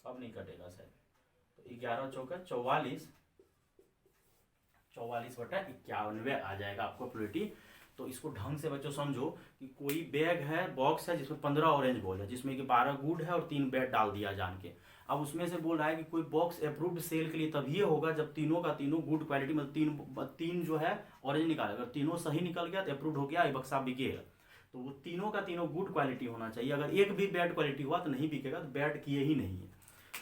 Speaker 1: अब नहीं कटेगा शायद, तो 11 चौके 44, 44/51 आ जाएगा आपको प्रोबेबिलिटी। तो इसको ढंग से बच्चों समझो कि कोई बैग है, बॉक्स है जिसमें 15 ऑरेंज बॉल है, जिसमें कि 12 गुड है और 3 बैड डाल दिया जान के। अब उसमें से बोल रहा है कि कोई बॉक्स अप्रूव्ड सेल के लिए तभी होगा जब तीनों का तीनों गुड क्वालिटी, मतलब तीन जो है ऑरेंज निकाले, अगर तीनों सही निकल गया तो अप्रूव्ड हो गया, ये बक्सा बिकेगा। तो वो तीनों का तीनों गुड क्वालिटी होना चाहिए, अगर एक भी बैड क्वालिटी हुआ तो नहीं बिकेगा, तो बैड किए ही नहीं है,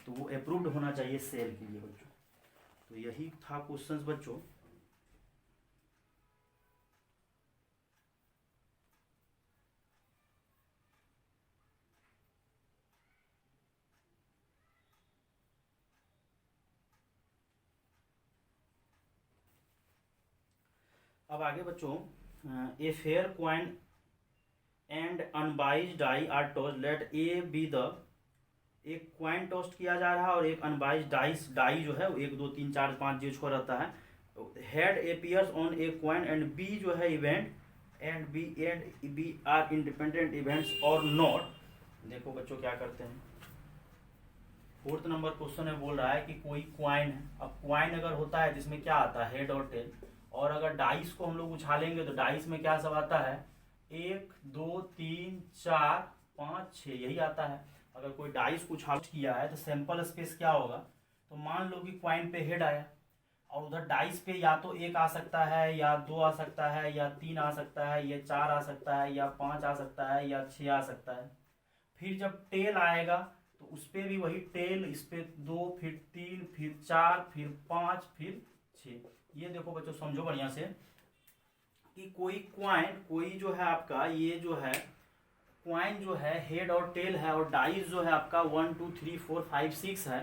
Speaker 1: तो वो अप्रूव्ड होना चाहिए सेल के लिए बच्चों। तो यही था क्वेश्चन बच्चों। अब आगे बच्चों, a fair coin and unbiased die are tossed, let A be the, एक क्वाइन टॉस्ट किया जा रहा है और एक अनबाइज डाई जो है वो 1 2 3 4 5 जो छोड़ रहता है, head appears on a coin and B जो है event, and B are independent events और नॉट। देखो बच्चों क्या करते हैं, 4th नंबर क्वेश्चन में बोल रहा है कि कोई क्वाइन है। अब क्वाइन अगर होता है जिसमें क्या आता है, हेड और टेल, और अगर डाइस को हम लोग उछालेंगे तो डाइस में क्या सब आता है, 1 2 3 4 5 6 यही आता है। अगर कोई डाइस को उछाल किया है तो सैंपल स्पेस क्या होगा, तो मान लो कि क्वाइन पे हेड आया और उधर डाइस पे या तो 1 आ सकता है या 2 आ सकता है या 3 आ सकता है या 4 आ सकता है या 5 आ सकता है या 6 आ सकता है। फिर जब टेल आएगा तो उस पर भी वही टेल, इस पे 2 फिर 3 फिर 4 फिर 5 फिर 6। ये देखो बच्चों समझो बढ़िया से कि कोई क्वाइन, कोई जो है आपका ये जो है क्वाइन जो है हेड और टेल है, और डाइस जो है आपका 1 2 3 4 5 6 है,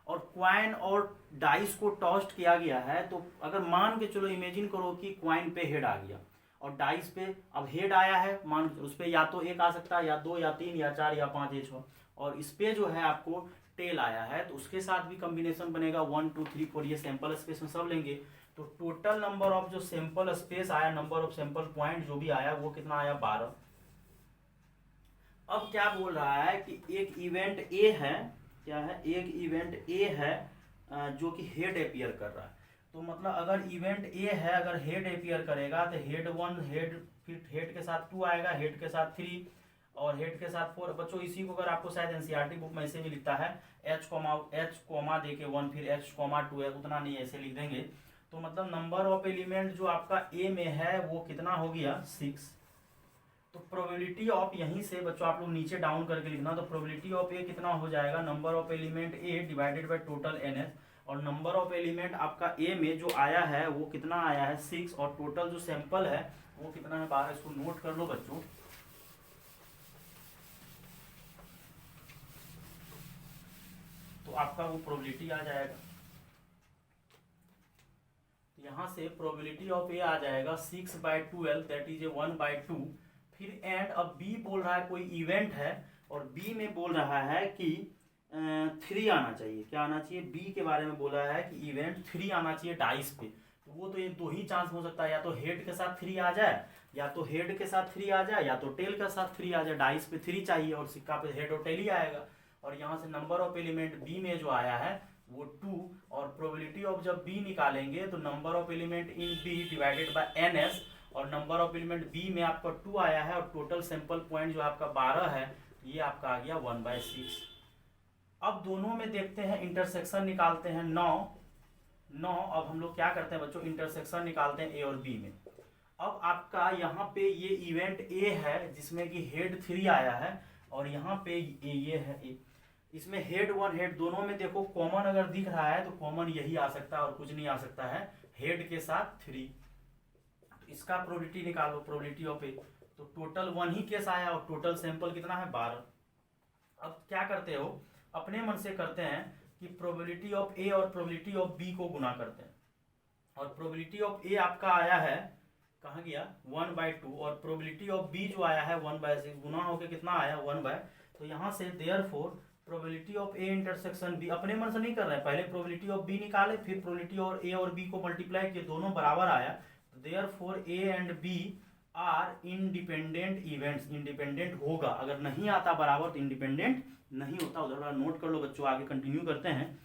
Speaker 1: और क्वाइन और डाइस को टॉस्ट किया गया है। तो अगर मान के चलो, इमेजिन करो कि क्वाइन पे हेड आ गया और डाइस पे अब हेड आया है, मान उस पर या तो 1 आ सकता है या 2 या 3 या 4 या 5 या 6, और इस पे जो है आपको टेल आया है तो उसके साथ भी कॉम्बिनेशन बनेगा 1 2 3 4, ये सैंपल स्पेस में सब लेंगे। तो टोटल नंबर ऑफ जो सैंपल स्पेस आया, नंबर ऑफ सैंपल पॉइंट जो भी आया वो कितना आया, 12। अब क्या बोल रहा है कि एक इवेंट ए है, क्या है, एक इवेंट ए है जो कि हेड अपियर कर रहा है। तो मतलब अगर इवेंट ए है, अगर हेड अपियर करेगा तो हेड 1, हेड फिर हेड के साथ 2 आएगा, हेड के साथ 3 और हेड के साथ 4। बच्चों इसी को अगर आपको शायद एनसीईआरटी बुक में ऐसे भी लिखता है एच कॉमा दे के 1 फिर H,2 है, उतना नहीं ऐसे लिख देंगे। तो मतलब नंबर ऑफ एलिमेंट जो आपका ए में है वो कितना हो गया, 6। तो प्रोबेबिलिटी ऑफ, यहीं से बच्चों आप लोग नीचे डाउन करके लिखना, तो प्रोबेबिलिटी ऑफ ए कितना हो जाएगा, number of element A divided by total NS, और नंबर ऑफ एलिमेंट आपका ए में जो आया है वो कितना आया है, 6, और टोटल जो सैंपल है वो कितना है, 12। इसको नोट कर लो बच्चों। तो आपका वो प्रोबेबिलिटी आ जाएगा, यहाँ से प्रोबेबिलिटी ऑफ ए आ जाएगा 6/12, दैट इज 1/2। फिर एंड, अब बी बोल रहा है कोई इवेंट है, और बी में बोल रहा है कि 3 आना चाहिए। क्या आना चाहिए, बी के बारे में बोल रहा है कि इवेंट 3 आना चाहिए डाइस पे। तो वो तो ये 2 ही चांस हो सकता है, या तो हेड के साथ 3 आ जाए, या तो हेड के साथ 3 आ जाए, या तो टेल के साथ 3 आ जाए। डाइस पे 3 चाहिए और सिक्का पे हेड और टेल ही आएगा। और यहाँ से नंबर ऑफ एलिमेंट बी में जो आया है वो 2, और प्रोबेबिलिटी ऑफ जब बी निकालेंगे तो number of element in B divided by NS, और नंबर ऑफ एलिमेंट बी में आपका 2 आया है, और टोटल सैंपल पॉइंट जो आपका 12 है, ये आपका आ गया 1/6। अब दोनों में देखते हैं, इंटरसेक्शन निकालते हैं 9। अब हम लोग क्या करते हैं बच्चों, इंटरसेक्शन निकालते हैं ए और बी में। अब आपका यहाँ पे ये इवेंट ए है जिसमें कि हेड 3 आया है, और यहाँ पे ये है ए, इसमें हेड 1 हेड दोनों में देखो कॉमन अगर दिख रहा है तो कॉमन यही आ सकता है और कुछ नहीं आ सकता है, हेड के साथ 3। तो इसका प्रोबेबिलिटी निकालो, प्रोबेबिलिटी ऑफ ए। तो टोटल 1 ही केस आया और टोटल सैंपल कितना है, 12। अब क्या करते हो, अपने मन से करते हैं कि प्रोबेबिलिटी ऑफ ए और प्रोबेबिलिटी ऑफ बी को गुना करते हैं, और प्रोबेबिलिटी ऑफ ए आपका आया है, कहाँ गया, 1/2, और प्रोबेबिलिटी ऑफ बी जो आया है 1/6, गुना होकर कितना आया, 1/। तो यहाँ से therefore probability of A intersection B, अपने मन से नहीं कर रहे हैं, पहले प्रोबेबिलिटी ऑफ बी निकाले, फिर प्रोबेबिलिटी और ए और बी को मल्टीप्लाई किए, दोनों बराबर आया, therefore A and B are independent events, independent होगा, अगर नहीं आता बराबर तो इंडिपेंडेंट नहीं होता। उधर नोट कर लो बच्चों, आगे कंटिन्यू करते हैं।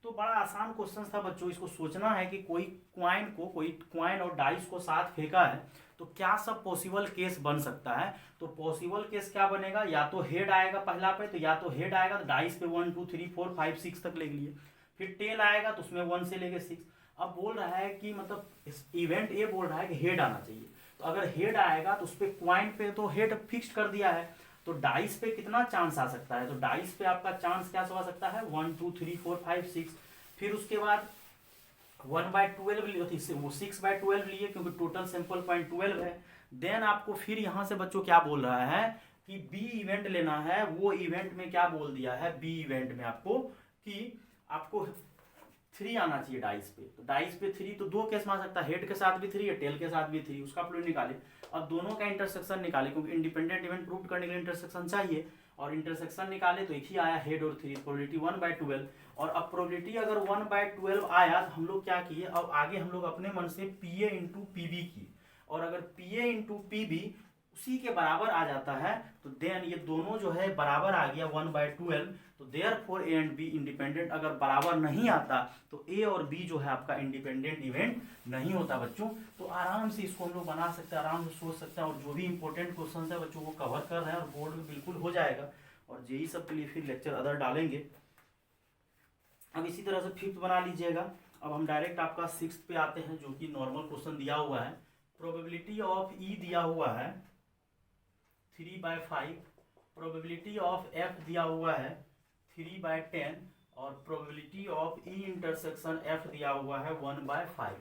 Speaker 1: तो बड़ा आसान क्वेश्चन था बच्चों, इसको सोचना है कि कोई क्वाइन और डाइस को साथ फेंका है तो क्या सब पॉसिबल केस बन सकता है। तो पॉसिबल केस क्या बनेगा, या तो हेड आएगा पहला पे, तो या तो हेड आएगा तो डाइस पे 1 2 3 4 5 6 तक ले लिए, फिर टेल आएगा तो उसमें 1 से लेके 6। अब बोल रहा है कि मतलब इस इवेंट ये बोल रहा है कि हेड आना चाहिए, तो अगर हेड आएगा तो उस पर क्वाइन पे तो हेड फिक्स कर दिया है, तो डाइस पे कितना चांस आ सकता है, तो डाइस पे आपका चांस क्या आ सकता है 1 2 3 4 5 6। फिर उसके बाद 1/12 लिए थी, वो 6/12 लिए क्योंकि टोटल सैंपल पॉइंट 12 है। देन आपको फिर यहाँ से बच्चों क्या बोल रहा है कि बी इवेंट लेना है, वो इवेंट में क्या बोल दिया है, बी इवेंट में आपको कि आपको 3 आना चाहिए डाइस पे, तो डाइस पे 3 तो दो केस में आ सकता है, हेड के साथ भी 3 है, टेल के साथ भी 3, उसका प्लूरल निकाले। अब दोनों का इंटरसेक्शन निकाले क्योंकि इंडिपेंडेंट इवेंट प्रूव करने के लिए इंटरसेक्शन चाहिए, और इंटरसेक्शन निकाले तो एक ही आया हेड और 3, प्रोबेबिलिटी 1/12। और अब प्रोबेबिलिटी अगर 1/12 आया तो हम लोग क्या किए, अब आगे हम लोग अपने मन से P A into P B किए, और अगर P A into P B उसी के बराबर आ जाता है तो देन ये दोनों जो है बराबर आ गया 1/12, तो therefore A and be independent. अगर बराबर नहीं आता तो ए और बी जो है आपका इंडिपेंडेंट इवेंट नहीं होता बच्चों। तो आराम से इसको हम लोग बना सकते हैं, आराम से सोच सकते हैं, और जो भी इंपॉर्टेंट क्वेश्चन है बच्चों को कवर कर रहे हैं और बोर्ड में बिल्कुल हो जाएगा, और जेई सब के लिए फिर लेक्चर अदर डालेंगे। अब इसी तरह से 5th बना लीजिएगा। अब हम डायरेक्ट आपका 6th पे आते हैं, जो कि नॉर्मल क्वेश्चन दिया हुआ है। प्रोबेबिलिटी ऑफ ई दिया हुआ है 3/5, प्रोबेबिलिटी ऑफ एफ दिया हुआ है 3/10, और probability of E intersection F दिया हुआ है 1/5।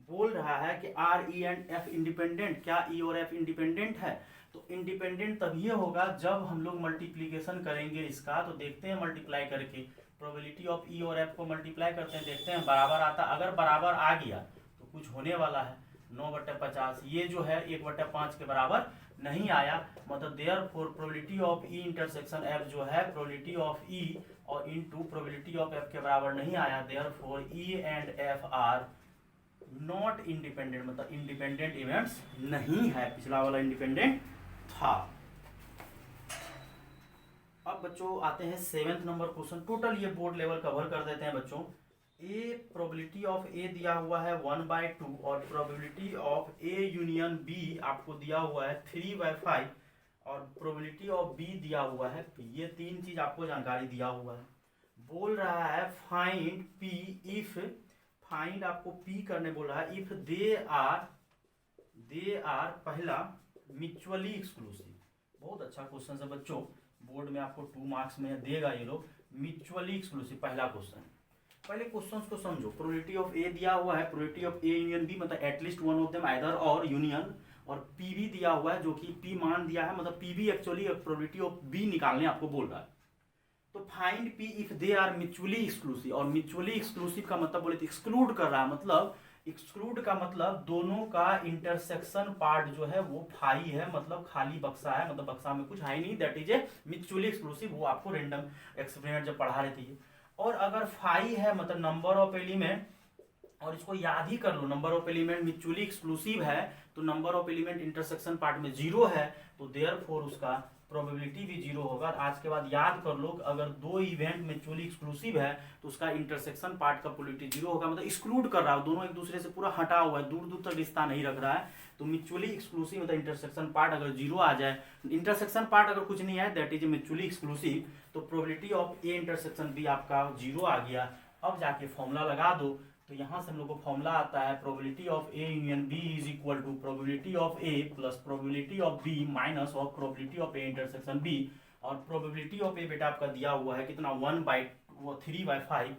Speaker 1: बोल रहा है कि R E and F independent, क्या ई और एफ इंडिपेंडेंट है, तो इंडिपेंडेंट तभी होगा जब हम लोग मल्टीप्लीकेशन करेंगे इसका। तो देखते हैं मल्टीप्लाई करके, प्रोबेबिलिटी ऑफ ई और एफ को मल्टीप्लाई करते हैं, देखते हैं बराबर आता, अगर बराबर आ गया तो कुछ होने वाला है 9/50, ये जो है 1/5 के बराबर नहीं आया, मतलब therefore probability of E intersection F जो है प्रोबेबिलिटी ऑफ ई और इनटू प्रोबेबिलिटी ऑफ एफ के बराबर नहीं आया, therefore E and F R not independent, मतलब इंडिपेंडेंट इवेंट्स नहीं है, पिछला वाला इंडिपेंडेंट था। अब बच्चों आते हैं 7th नंबर क्वेश्चन, टोटल ये बोर्ड लेवल कवर कर देते हैं बच्चों। ए प्रोबेबिलिटी ऑफ ए दिया हुआ है 1/2, और probability of A union B आपको दिया हुआ है 3/5, और प्रोबेबिलिटी ऑफ बी दिया हुआ है पी। ये 3 चीज आपको जानकारी दिया हुआ है। बोल रहा है फाइंड पी इफ, फाइंड आपको पी करने बोल रहा है, इफ दे आर पहला म्यूचुअली एक्सक्लूसिव। बहुत अच्छा क्वेश्चन है बच्चों, बोर्ड में आपको 2 मार्क्स में देगा ये लोग। म्यूचुअली एक्सक्लूसिव पहला क्वेश्चन, पहले क्वेश्चंस को समझो। प्रोबेबिलिटी ऑफ ए दिया हुआ है, probability of A union B, मतलब at least one of them either or union, और पी भी दिया हुआ है जो कि पी मान दिया है, मतलब पी भी एक्चुअली प्रोबेबिलिटी ऑफ बी निकालने आपको बोल रहा है। तो find P if they are mutually exclusive, और म्यूचुअली एक्सक्लूसिव का मतलब बोले तो एक्सक्लूड कर रहा है, मतलब एक्सक्लूड का मतलब दोनों का इंटरसेक्शन पार्ट जो है वो फाई है, मतलब खाली बक्सा है, मतलब बक्सा में कुछ है नहीं, that is A mutually exclusive. वो आपको रैंडम एक्सपेरिमेंट जब पढ़ा रहे थे। और अगर फाई है मतलब नंबर ऑफ एलिमेंट, और इसको याद ही कर लो, number of element mutually exclusive है तो number of element intersection part में 0 है, तो देयरफॉर उसका प्रोबेबिलिटी भी 0 होगा। आज के बाद याद कर लो, अगर 2 इवेंट म्यूचुअली एक्सक्लूसिव है तो उसका इंटरसेक्शन पार्ट का प्रोबेबिलिटी 0 होगा, मतलब एक्सक्लूड कर रहा है, दोनों एक दूसरे से पूरा हटा हुआ है, दूर दूर तक रिश्ता नहीं रख रहा है। तो म्यूचुअली एक्सक्लूसिव मतलब इंटरसेक्शन पार्ट अगर 0 आ जाए, इंटरसेक्शन पार्ट अगर कुछ नहीं है दैट इज म्यूचुअली एक्सक्लूसिव, तो probability of A intersection B आपका 0 आ गया। अब जाके फॉर्मूला लगा दो, तो यहां से हम लोग को फॉर्मूला आता है probability of A union B is equal to probability of A plus probability of B minus of probability of A intersection B. और प्रोबेबिलिटी ऑफ ए बेटा आपका दिया हुआ है कितना 3/5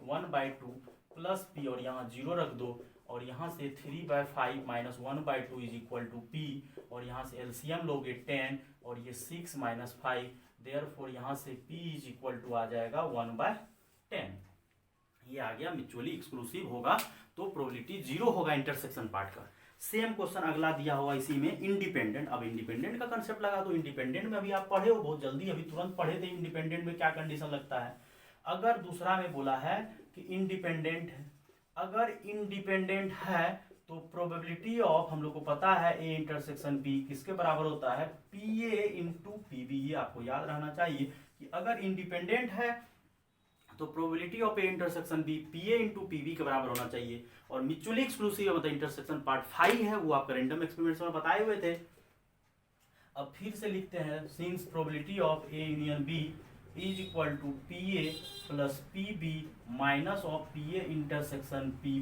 Speaker 1: 1/2 प्लस पी, और यहाँ 0 रख दो, और यहाँ से 3/5 minus 1/2 is equal to P, और यहाँ से एलसीएम लोगे 10, और ये 6 माइनस 5, देयरफॉर यहाँ से p इज इक्वल टू आ जाएगा 1/10। ये आ गया म्यूचुअली एक्सक्लूसिव होगा तो प्रोबेबिलिटी 0 होगा इंटरसेक्शन पार्ट का। सेम क्वेश्चन अगला दिया हुआ इसी में इंडिपेंडेंट। अब इंडिपेंडेंट का कंसेप्ट लगा तो इंडिपेंडेंट में अभी आप पढ़े हो बहुत जल्दी, अभी तुरंत पढ़े थे इंडिपेंडेंट में क्या कंडीशन लगता है। अगर दूसरा में बोला है कि इंडिपेंडेंट है, अगर इंडिपेंडेंट है तो प्रोबेबिलिटी ऑफ, हम लोग को पता है ए इंटरसेक्शन बी किसके बराबर होता है, P A into P B. ये आपको याद रहना चाहिए कि अगर इंडिपेंडेंट है तो probability of A intersection B P A into P B के बराबर होना चाहिए। और म्यूचुअली एक्सक्लूसिव मतलब इंटरसेक्शन पार्ट 5 है, वो आपका रैंडम एक्सपेरिमेंट्स में बताए हुए थे। अब फिर से लिखते हैं, since probability of A union B is equal to P A plus P B minus of P A intersection P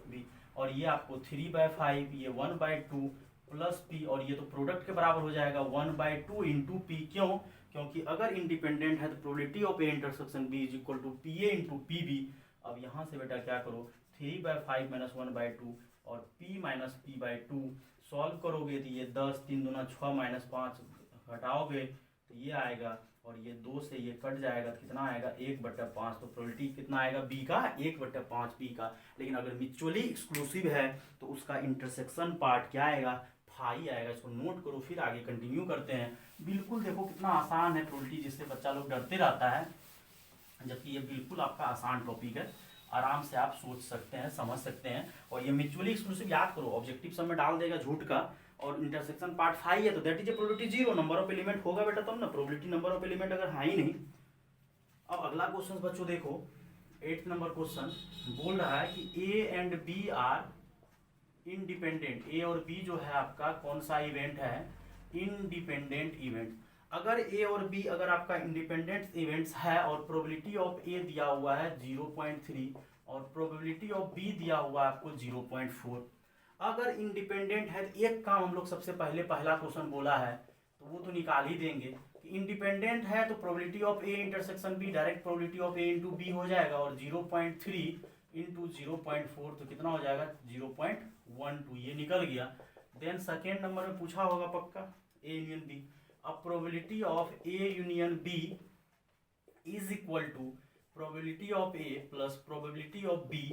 Speaker 1: B, और ये आपको 3/5, ये 1/2 प्लस पी, और ये तो प्रोडक्ट के बराबर हो जाएगा 1/2 इंटू पी। क्यों? क्योंकि अगर इंडिपेंडेंट है तो probability of A intersection B is equal to P A into P B. अब यहाँ से बेटा क्या करो, 3/5 माइनस 1/2 और p माइनस p/2 सॉल्व करोगे तो ये 10, 3 दूना 6 माइनस 5 घटाओगे तो ये आएगा, और ये 2 से ये कट जाएगा तो कितना आएगा 1/5। तो प्रोबेबिलिटी कितना आएगा b का 1/5 b का। लेकिन अगर म्यूचुअली एक्सक्लूसिव है तो उसका इंटरसेक्शन पार्ट क्या आएगा, फाई आएगा। इसको नोट करो, फिर आगे कंटिन्यू करते हैं। बिल्कुल देखो कितना आसान है प्रोबेबिलिटी, जिससे बच्चा लोग डरते रहता है, जबकि ये बिल्कुल आपका आसान टॉपिक है। आराम से आप सोच सकते हैं, समझ सकते हैं। और ये म्यूचुअली एक्सक्लूसिव याद करो, ऑब्जेक्टिव सब में डाल देगा झूठ का, और इंटरसेक्शन पार्ट 5 है तो that is A probability 0, number of element होगा बेटा तब ना, प्रोबेबिलिटी नंबर ऑफ एलिमेंट अगर है ही नहीं। अब अगला क्वेश्चन बच्चों देखो, 8 नंबर क्वेश्चन बोल रहा है कि A and B are independent. A और बी जो है आपका कौन सा इवेंट है, इंडिपेंडेंट इवेंट। अगर ए और बी अगर आपका इंडिपेंडेंट इवेंट्स है और प्रोबेबिलिटी ऑफ ए दिया हुआ है 0.3 और प्रोबेबिलिटी ऑफ बी दिया हुआ है आपको 0.4, अगर इंडिपेंडेंट है तो एक काम हम लोग सबसे पहले पहला क्वेश्चन बोला है तो वो तो निकाल ही देंगे कि इंडिपेंडेंट है तो probability of A intersection B direct probability of A into B हो जाएगा, और 0.3 इंटू 0.4 तो कितना हो जाएगा 0.12, ये निकल गया। देन सेकेंड नंबर में पूछा होगा पक्का ए यूनियन बी। अब probability of A union B is equal to probability of A plus probability of B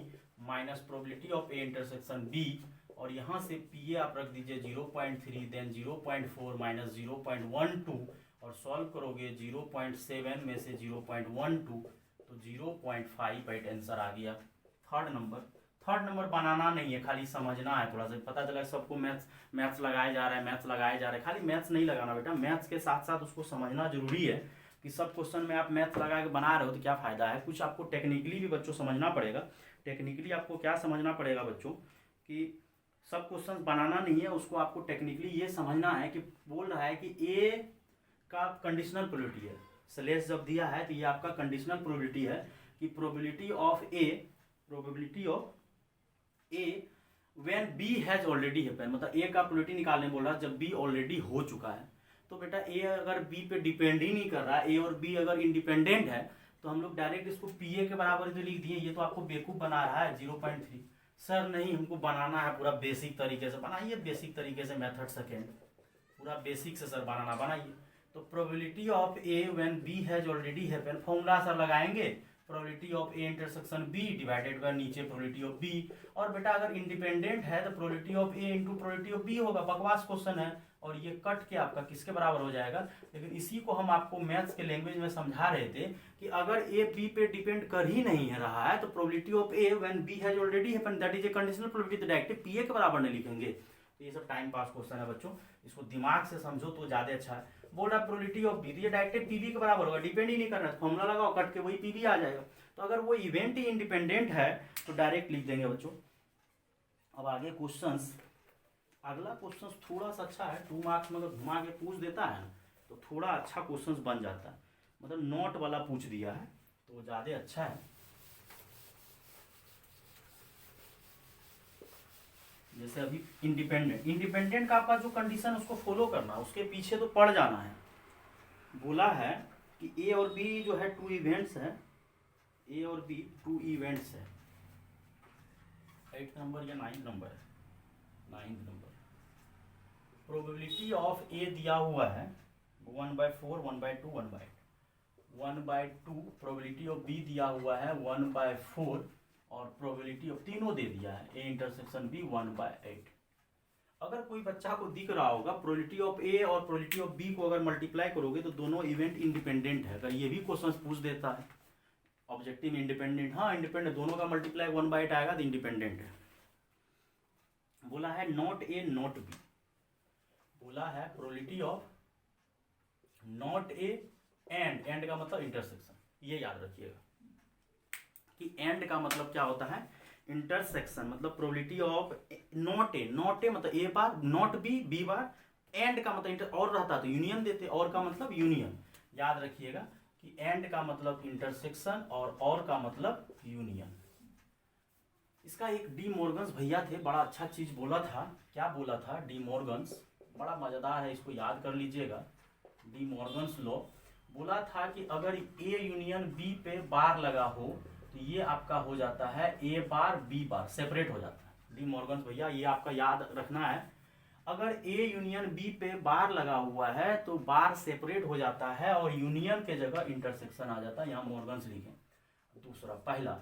Speaker 1: minus probability of A intersection B, और यहाँ से पी ए आप रख दीजिए 0.3, देन 0.4 माइनस 0.12, और सॉल्व करोगे 0.7 में से 0.12 तो 0.5 राइट आंसर आ गया। थर्ड नंबर बनाना नहीं है, खाली समझना है। थोड़ा सा पता चला सबको मैथ्स लगाया जा रहा है, मैथ्स लगाया जा रहा है, खाली मैथ्स नहीं लगाना बेटा, मैथ्स के साथ साथ उसको समझना जरूरी है कि सब क्वेश्चन में आप मैथ्स लगा के बना रहे हो तो क्या फ़ायदा है। कुछ आपको टेक्निकली भी बच्चों समझना पड़ेगा। टेक्निकली आपको क्या समझना पड़ेगा बच्चों कि सब क्वेश्चन बनाना नहीं है, उसको आपको टेक्निकली ये समझना है कि बोल रहा है कि ए का कंडीशनल प्रोबेबिलिटी है, स्लेश जब दिया है तो ये आपका कंडीशनल प्रोबेबिलिटी है कि probability of A when B has already happen, मतलब ए का प्रोबेबिलिटी निकालने बोल रहा है जब बी ऑलरेडी हो चुका है। तो बेटा ए अगर बी पे डिपेंड ही नहीं कर रहा है, ए और बी अगर इंडिपेंडेंट है तो हम लोग डायरेक्ट इसको पी ए के बराबर तो लिख दिए। ये तो आपको बेवकूफ़ बना रहा है 0.3। सर नहीं, हमको बनाना है पूरा बेसिक तरीके से। बनाइए बेसिक तरीके से, मेथड सेकेंड पूरा बेसिक से सर बनाइए। तो probability of A when B has already happen, formula sir लगाएंगे probability of A intersection B divided by नीचे प्रोबेबिलिटी ऑफ बी। और बेटा अगर इंडिपेंडेंट है तो probability of A into probability of B होगा। बकवास क्वेश्चन है, और ये कट के आपका किसके बराबर हो जाएगा। लेकिन इसी को हम आपको मैथ्स के लैंग्वेज में समझा रहे थे कि अगर ए बी पे डिपेंड कर ही नहीं है रहा है तो probability of A when B has already happen that is a conditional probability, तो डायरेक्ट पी ए के बराबर नहीं लिखेंगे। तो ये सब टाइम पास क्वेश्चन है बच्चों, इसको दिमाग से समझो तो ज़्यादा अच्छा है। बोल रहा प्रोबेबिलिटी ऑफ बी, ये डायरेक्ट पी बी के बराबर होगा, डिपेंड ही नहीं करना, फॉर्मूला लगाओ कट के वही पी बी आ जाएगा। तो अगर वो इवेंट ही इंडिपेंडेंट है तो डायरेक्ट लिख देंगे बच्चों। अब आगे क्वेश्चंस, अगला क्वेश्चन थोड़ा सा अच्छा है, 2 मार्क्स में अगर घुमा के पूछ देता है ना तो थोड़ा अच्छा क्वेश्चन बन जाता है, मतलब नोट वाला पूछ दिया है तो ज़्यादा अच्छा है। जैसे अभी इंडिपेंडेंट का आपका जो कंडीशन उसको फॉलो करना, उसके पीछे तो पड़ जाना है। बोला है कि ए और बी जो है 2 इवेंट्स है, ए और बी 2 इवेंट्स है। 8 नंबर या 9 नंबर है, 9 नंबर। प्रोबेबिलिटी ऑफ ए दिया हुआ है 1/4, 1/2, 1/2। प्रोबेबिलिटी ऑफ बी दिया हुआ है 1/4 और प्रोबेबिलिटी ऑफ तीनों दे दिया है ए इंटरसेक्शन बी 1/8। अगर कोई बच्चा को दिख रहा होगा प्रोबेबिलिटी ऑफ ए और प्रोबेबिलिटी ऑफ बी को अगर मल्टीप्लाई करोगे तो दोनों इवेंट इंडिपेंडेंट है, अगर ये भी क्वेश्चन पूछ देता है ऑब्जेक्टिव में इंडिपेंडेंट, हाँ इंडिपेंडेंट, दोनों का मल्टीप्लाई 1/8 आएगा तो इंडिपेंडेंट है। बोला है नॉट ए नॉट बी, बोला है probability of not A and का मतलब इंटरसेक्शन, ये याद रखिएगा कि एंड का मतलब क्या होता है इंटरसेक्शन, मतलब प्रोबेबिलिटी ऑफ नॉट ए मतलब A bar, not B bar, and का मतलब और रहता तो यूनियन देते, और का मतलब यूनियन। याद रखिएगा कि एंड का मतलब इंटरसेक्शन और का मतलब यूनियन। इसका एक डी मॉर्गन्स भैया थे, बड़ा अच्छा चीज बोला था। क्या बोला था डी मॉर्गन्स, बड़ा मजेदार है, इसको याद कर लीजिएगा। डी मॉर्गन्स लॉ बोला था कि अगर ए यूनियन बी पे बार लगा हो तो ये आपका हो जाता है ए बार बी बार, सेपरेट हो जाता है। डी मॉर्गन्स भैया ये आपका याद रखना है, अगर ए यूनियन बी पे बार लगा हुआ है तो बार सेपरेट हो जाता है और यूनियन के जगह इंटरसेक्शन आ जाता है, यहाँ मॉर्गन्स लिखें। दूसरा पहला,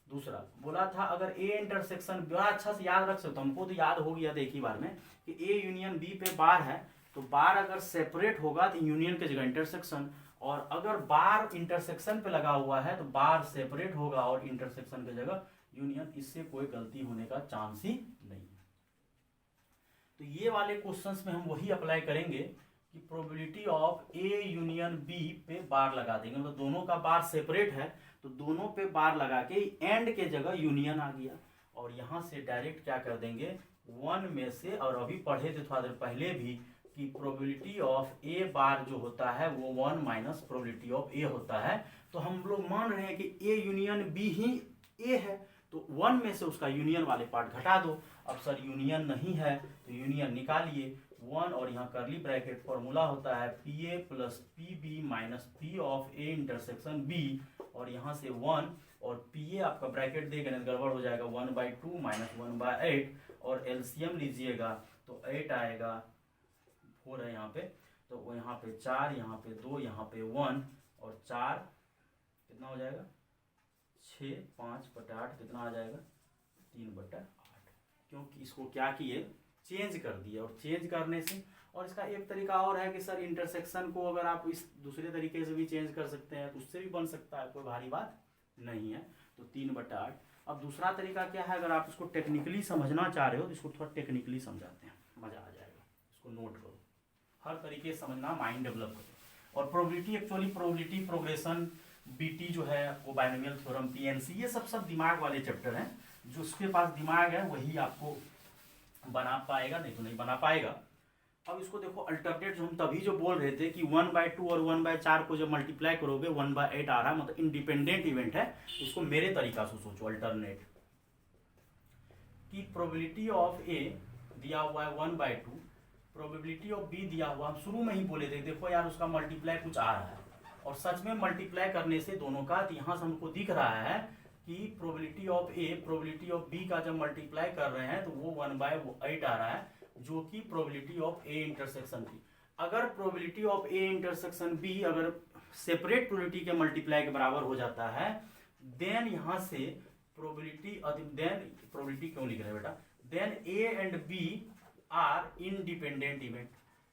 Speaker 1: दूसरा बोला था अगर ए इंटरसेक्शन, बड़ा अच्छा से याद रख सकते हो, हमको तो याद हो गया था एक ही बार में कि ए यूनियन बी पे बार है तो बार अगर सेपरेट होगा तो यूनियन के जगह इंटरसेक्शन, और अगर बार इंटरसेक्शन पे लगा हुआ है तो बार सेपरेट होगा और इंटरसेक्शन की जगह यूनियन। इससे कोई गलती होने का चांस ही नहीं है। तो ये वाले क्वेश्चंस में हम वही अप्लाई करेंगे कि probability of A union B पे बार लगा देंगे, मतलब दोनों का बार सेपरेट है तो दोनों पे बार लगा के एंड के जगह यूनियन आ गया, और यहाँ से डायरेक्ट क्या कर देंगे 1 में से, और अभी पढ़े थे थोड़ा देर पहले भी कि प्रोबेबिलिटी ऑफ ए बार जो होता है वो 1 माइनस प्रोबेबिलिटी ऑफ ए होता है। तो हम लोग मान रहे हैं कि ए यूनियन बी ही ए है तो 1 में से उसका यूनियन वाले पार्ट घटा दो। अब सर यूनियन नहीं है तो यूनियन निकालिए 1, और यहाँ करली ब्रैकेट फॉर्मूला होता है P A plus P B minus P of A intersection B, और यहाँ से 1 और पी ए आपका ब्रैकेट देगा नहीं गड़बड़ हो जाएगा 1/2 माइनस 1/8, और एलसीएम लीजिएगा तो 8 आएगा, 4 है यहाँ पे, तो वो यहाँ पे 4, यहाँ पे 2, यहाँ पे 1, और 4 कितना हो जाएगा 6, 5/8 कितना आ जाएगा 3/8, क्योंकि इसको क्या किए चेंज कर दिया, और चेंज करने से, और इसका एक तरीका और है कि सर इंटरसेक्शन को अगर आप इस दूसरे तरीके से भी चेंज कर सकते हैं तो उससे भी बन सकता है, कोई भारी बात नहीं है। तो 3/8। अब दूसरा तरीका क्या है, अगर आप इसको टेक्निकली समझना चाह रहे हो तो इसको थोड़ा टेक्निकली समझाते हैं, मजा आ जाएगा, इसको नोट करो, हर तरीके से समझना, माइंड डेवलप करो। और probability, actually probability, progression, BT जो है वो बाइनोमियल थ्योरम, पीएनसी, ये सब दिमाग वाले चैप्टर हैं, जो उसके पास दिमाग है वही आपको बना पाएगा, नहीं तो नहीं बना पाएगा। अब इसको देखो अल्टरनेट, जो हम तभी जो बोल रहे थे कि 1/2 और 1/4 को जब मल्टीप्लाई करोगे 1/8 आ रहा है, मतलब इंडिपेंडेंट इवेंट है। इसको मेरे तरीका से सोचो अल्टरनेट कि प्रोबेबिलिटी ऑफ ए दिया हुआ है 1/2, प्रोबेबिलिटी ऑफ बी दिया हुआ, हम शुरू में ही बोले थे देखो यार उसका मल्टीप्लाई कुछ आ रहा है, और सच में मल्टीप्लाई करने से दोनों का, तो यहाँ से हमको दिख रहा है कि probability of A probability of B का जब मल्टीप्लाई कर रहे हैं तो वो 1/8 आ रहा है, जो कि probability of A intersection B. अगर probability of A intersection B अगर सेपरेट प्रोबेबिलिटी के मल्टीप्लाई के बराबर हो जाता है, देन यहाँ से प्रोबेबिलिटी, देन प्रोबेबिलिटी क्यों लिख रहे हैं बेटा, then A and B are independent event,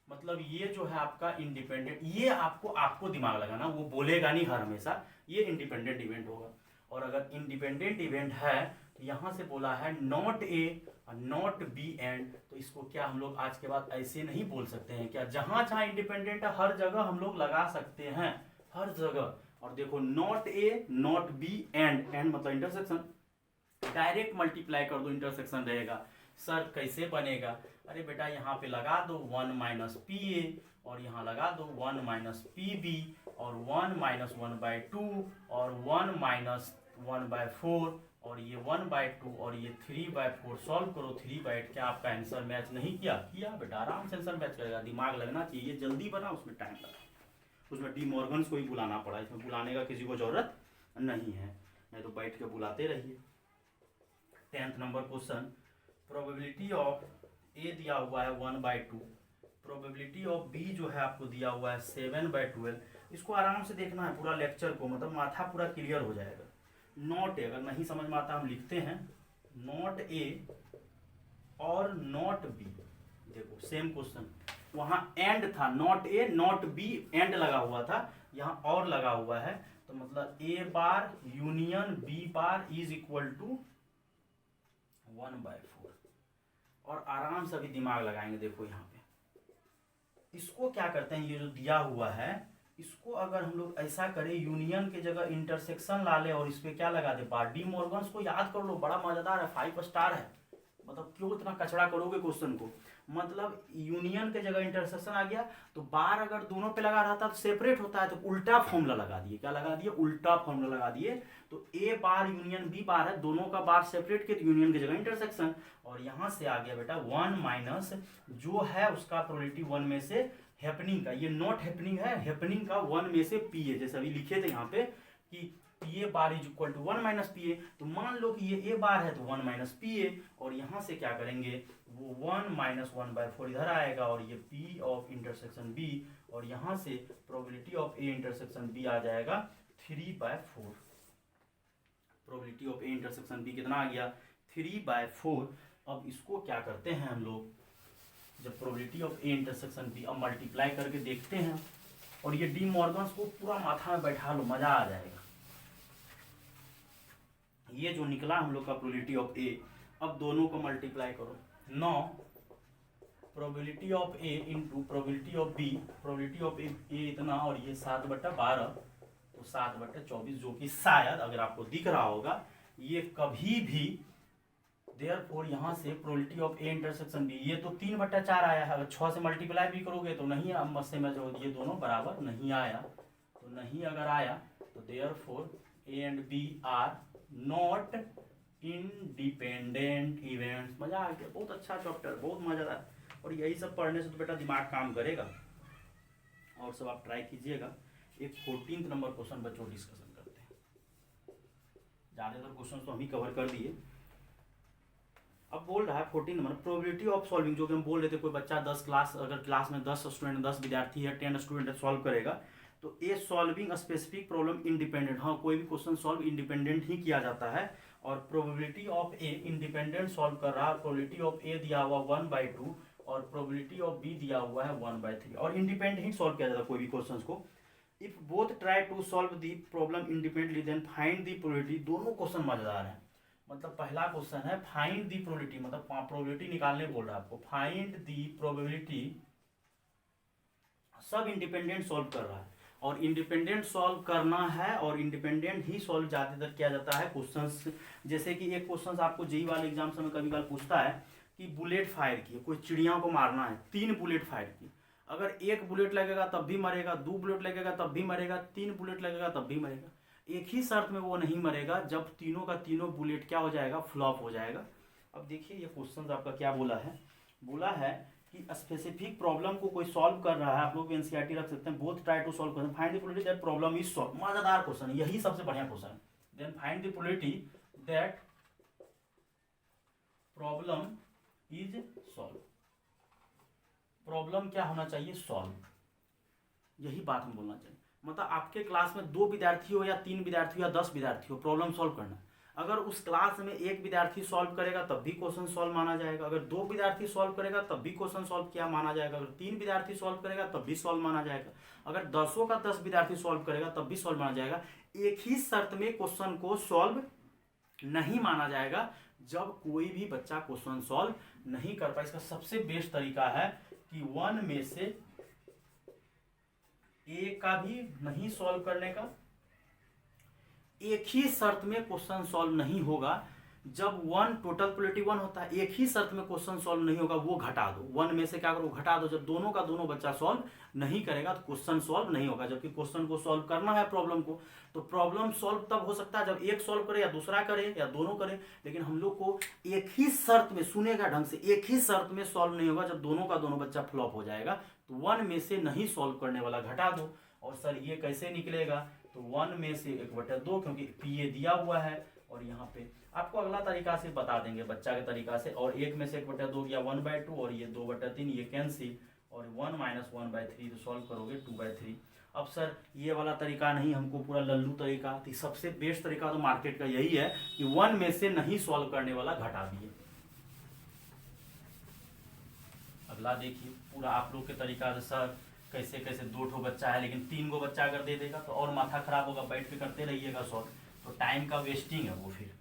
Speaker 1: मतलब ये जो है आपका इंडिपेंडेंट, ये आपको दिमाग लगाना, वो बोलेगा नहीं हर हमेशा, ये इंडिपेंडेंट इवेंट होगा। और अगर इंडिपेंडेंट इवेंट है तो यहाँ से बोला है not a not be and, तो इसको क्या हम लोग आज के बाद ऐसे नहीं बोल सकते हैं क्या, जहां जहां इंडिपेंडेंट है हर जगह हम लोग लगा सकते हैं, हर जगह। और देखो not a not be and मतलब इंटरसेक्शन, डायरेक्ट मल्टीप्लाई कर दो इंटरसेक्शन रहेगा। सर कैसे बनेगा, अरे बेटा यहाँ पे लगा दो 1 माइनस पी ए, और यहाँ लगा दो 1 माइनस पी बी, और 1 माइनस 1/2, और 1 माइनस 1/4, और ये 1/2, और ये 3/4, सॉल्व करो 3/8। क्या आपका आंसर मैच नहीं किया बेटा, आराम से आंसर मैच करेगा, दिमाग लगना चाहिए, जल्दी बना, उसमें टाइम लगा, उसमें डी मॉर्गन्स को ही बुलाना पड़ा, इसमें बुलाने का किसी को जरूरत नहीं है, नहीं तो बैठ के बुलाते रहिए। 10th number question, probability of A दिया हुआ है 1/2, प्रोबेबिलिटी ऑफ बी जो है आपको दिया हुआ है 7/12। इसको आराम से देखना है पूरा लेक्चर को, मतलब माथा पूरा क्लियर हो जाएगा। नॉट ए, अगर नहीं समझ में आता हम लिखते हैं नॉट ए और नॉट बी, देखो सेम क्वेश्चन, वहां एंड था, not a not be, and लगा हुआ था, यहाँ और लगा हुआ है, तो मतलब A bar union B bar is equal to 1/4। और आराम से अभी दिमाग लगाएंगे। देखो यहाँ पे इसको क्या करते हैं, ये जो दिया हुआ है इसको अगर हम लोग ऐसा करें, यूनियन के जगह इंटरसेक्शन ला ले और इस पे क्या लगा दे, बार। डी मॉर्गन्स को याद कर लो, बड़ा मजेदार है, 5 स्टार है। मतलब क्यों इतना कचरा करोगे क्वेश्चन को। मतलब यूनियन के जगह इंटरसेक्शन आ गया, तो बार अगर दोनों पे लगा रहता तो सेपरेट होता है, तो उल्टा फॉर्मूला लगा दिए। क्या लगा दिए, उल्टा फॉर्मूला लगा दिए। तो ए बार यूनियन बी बार है, दोनों का बार सेपरेट के, तो यूनियन की जगह इंटरसेक्शन। और यहां से आ गया बेटा 1 माइनस जो है उसका प्रोबेबिलिटी 1 में से हैपनिंग का, ये नॉट हैपनिंग है, हैपनिंग का 1 में से पी ए, जैसे अभी लिखे थे यहाँ पे कि P A bar is equal to 1 minus P A. तो मान लो कि ये ए बार है तो 1 माइनस पी ए, और यहां से क्या करेंगे, वो 1 माइनस 1/4 इधर आएगा, और ये पी ऑफ इंटरसेक्शन बी, और यहां से probability of A intersection B आ जाएगा 3/4। Probability of A intersection B कितना आ गया, 3/4। अब इसको क्या करते हैं हम लोग, जब probability of A intersection B, अब मल्टीप्लाई करके देखते हैं, और ये डी मॉर्गन्स को पूरा माथा में बैठा लो, मजा आ जाएगा। ये जो निकला हम लोग का प्रोबेबिलिटी ऑफ ए, अब दोनों को मल्टीप्लाई करो, 9 probability of A into probability of B, probability of A इतना, और ये 7/12, तो 7/24, जो कि शायद अगर आपको दिख रहा होगा ये कभी भी, देयरफॉर यहाँ से probability of A intersection B, ये तो 3/4 आया है, अगर 6 से मल्टीप्लाई भी करोगे तो नहीं, अब मस्से में जो ये दोनों बराबर नहीं आया, तो नहीं अगर आया तो therefore A and B are not independent events. मजा आ गया, बहुत अच्छा चैप्टर, बहुत मजेदार। और यही सब पढ़ने से तो बेटा दिमाग काम करेगा, और सब आप ट्राई कीजिएगा। एक 14 नंबर क्वेश्चन बच्चों डिस्कशन करते हैं, ज़्यादातर क्वेश्चन तो हम ही कवर कर दिए। अब बोल रहा है 14 नंबर, प्रोबेबिलिटी ऑफ सॉल्विंग, जो कि हम बोल रहे थे कोई बच्चा 10 क्लास, अगर क्लास में 10 स्टूडेंट 10 विद्यार्थी है, 10 स्टूडेंट सॉल्व करेगा, तो ए सॉल्विंग स्पेसिफिक प्रॉब्लम इंडिपेंडेंट, हाँ कोई भी क्वेश्चन सॉल्व इंडिपेंडेंट ही किया जाता है। और probability of a independent solve कर रहा है, प्रोबेबिलिटी ऑफ ए दिया हुआ 1/2 और प्रोबेबिलिटी ऑफ बी दिया हुआ है 1/3, और इंडिपेंडेंट ही सॉल्व किया जाता है कोई भी क्वेश्चन को। If both try to solve the problem independently then find the probability. दोनों क्वेश्चन मजेदार है। मतलब पहला क्वेश्चन है फाइंड दी प्रोबेबिलिटी, मतलब प्रोबेबिलिटी निकालने बोल रहा है आपको, फाइंड दी प्रोबेबिलिटी, सब इंडिपेंडेंट सॉल्व कर रहा है, और इंडिपेंडेंट सॉल्व करना है, और इंडिपेंडेंट ही सॉल्व ज्यादातर किया जाता है क्वेश्चंस। जैसे कि एक क्वेश्चन आपको जेई वाले एग्जाम में कभी कभी पूछता है कि बुलेट फायर की, कोई चिड़िया को मारना है, 3 बुलेट फायर की, अगर 1 बुलेट लगेगा तब भी मरेगा, 2 बुलेट लगेगा तब भी मरेगा, 3 बुलेट लगेगा तब भी मरेगा। एक ही शर्त में वो नहीं मरेगा, जब तीनों का तीनों बुलेट क्या हो जाएगा, फ्लॉप हो जाएगा। अब देखिए ये क्वेश्चन आपका क्या बोला है, बोला है कि स्पेसिफिक प्रॉब्लम को कोई सॉल्व कर रहा है, आप लोग एनसीईआरटी रख सकते हैं, बोथ ट्राई टू सॉल्व करते हैं, find the probability that problem is solve. मजेदार क्वेश्चन है, यही सबसे बढ़िया क्वेश्चन है। Then find the probability that problem is solve. Problem क्या होना चाहिए, सॉल्व, यही बात हम बोलना चाहिए। मतलब आपके क्लास में 2 विद्यार्थी हो या 3 विद्यार्थी हो या 10 विद्यार्थी हो, प्रॉब्लम सॉल्व करना, अगर उस क्लास में 1 विद्यार्थी सॉल्व करेगा तब भी क्वेश्चन सॉल्व माना जाएगा, अगर 2 विद्यार्थी सॉल्व करेगा तब भी क्वेश्चन सॉल्व किया माना जाएगा, अगर 3 विद्यार्थी सॉल्व करेगा तब भी सॉल्व माना जाएगा, अगर 10 का 10 विद्यार्थी सॉल्व करेगा तब भी सॉल्व माना जाएगा। एक ही शर्त में क्वेश्चन को सॉल्व नहीं माना जाएगा, जब कोई भी बच्चा क्वेश्चन सॉल्व नहीं कर पाए। इसका सबसे बेस्ट तरीका है कि 1 में से ए का भी नहीं सॉल्व करने का, एक ही शर्त में क्वेश्चन सॉल्व नहीं होगा, जब 1 टोटल प्रोबेबिलिटी 1 होता है, एक ही शर्त में क्वेश्चन सॉल्व नहीं होगा, वो घटा दो, 1 में से क्या करो, घटा दो। जब दोनों का दोनों बच्चा सॉल्व नहीं करेगा तो क्वेश्चन सॉल्व नहीं होगा, जबकि क्वेश्चन को सॉल्व करना है प्रॉब्लम को, तो प्रॉब्लम सॉल्व तब हो सकता है जब एक सॉल्व करे या दूसरा करे या दोनों करे। लेकिन हम लोग को एक ही शर्त में, सुनेगा ढंग से, एक ही शर्त में सॉल्व नहीं होगा, जब दोनों का दोनों बच्चा फ्लॉप हो जाएगा। तो 1 में से नहीं सॉल्व करने वाला घटा दो। और सर ये कैसे निकलेगा, तो 1 में से 1/2, क्योंकि पी ए दिया हुआ है, और यहाँ पे आपको अगला तरीका से बता देंगे बच्चा के तरीका से। और 1 में से 1/2 या 1/2, और ये 2/3, ये कैंसिल, और 1 माइनस 1/3 तो सॉल्व करोगे 2/3। अब सर ये वाला तरीका नहीं, हमको पूरा लल्लू तरीका, तो सबसे बेस्ट तरीका तो मार्केट का यही है कि 1 में से नहीं सॉल्व करने वाला घटा दिए। अगला देखिए, पूरा आप लोग के तरीका से सर कैसे कैसे 2 ठो बच्चा है लेकिन 3 गो बच्चा अगर दे देगा तो और माथा खराब होगा, बैठ के करते रहिएगा सॉल्व, तो टाइम का वेस्टिंग है वो। फिर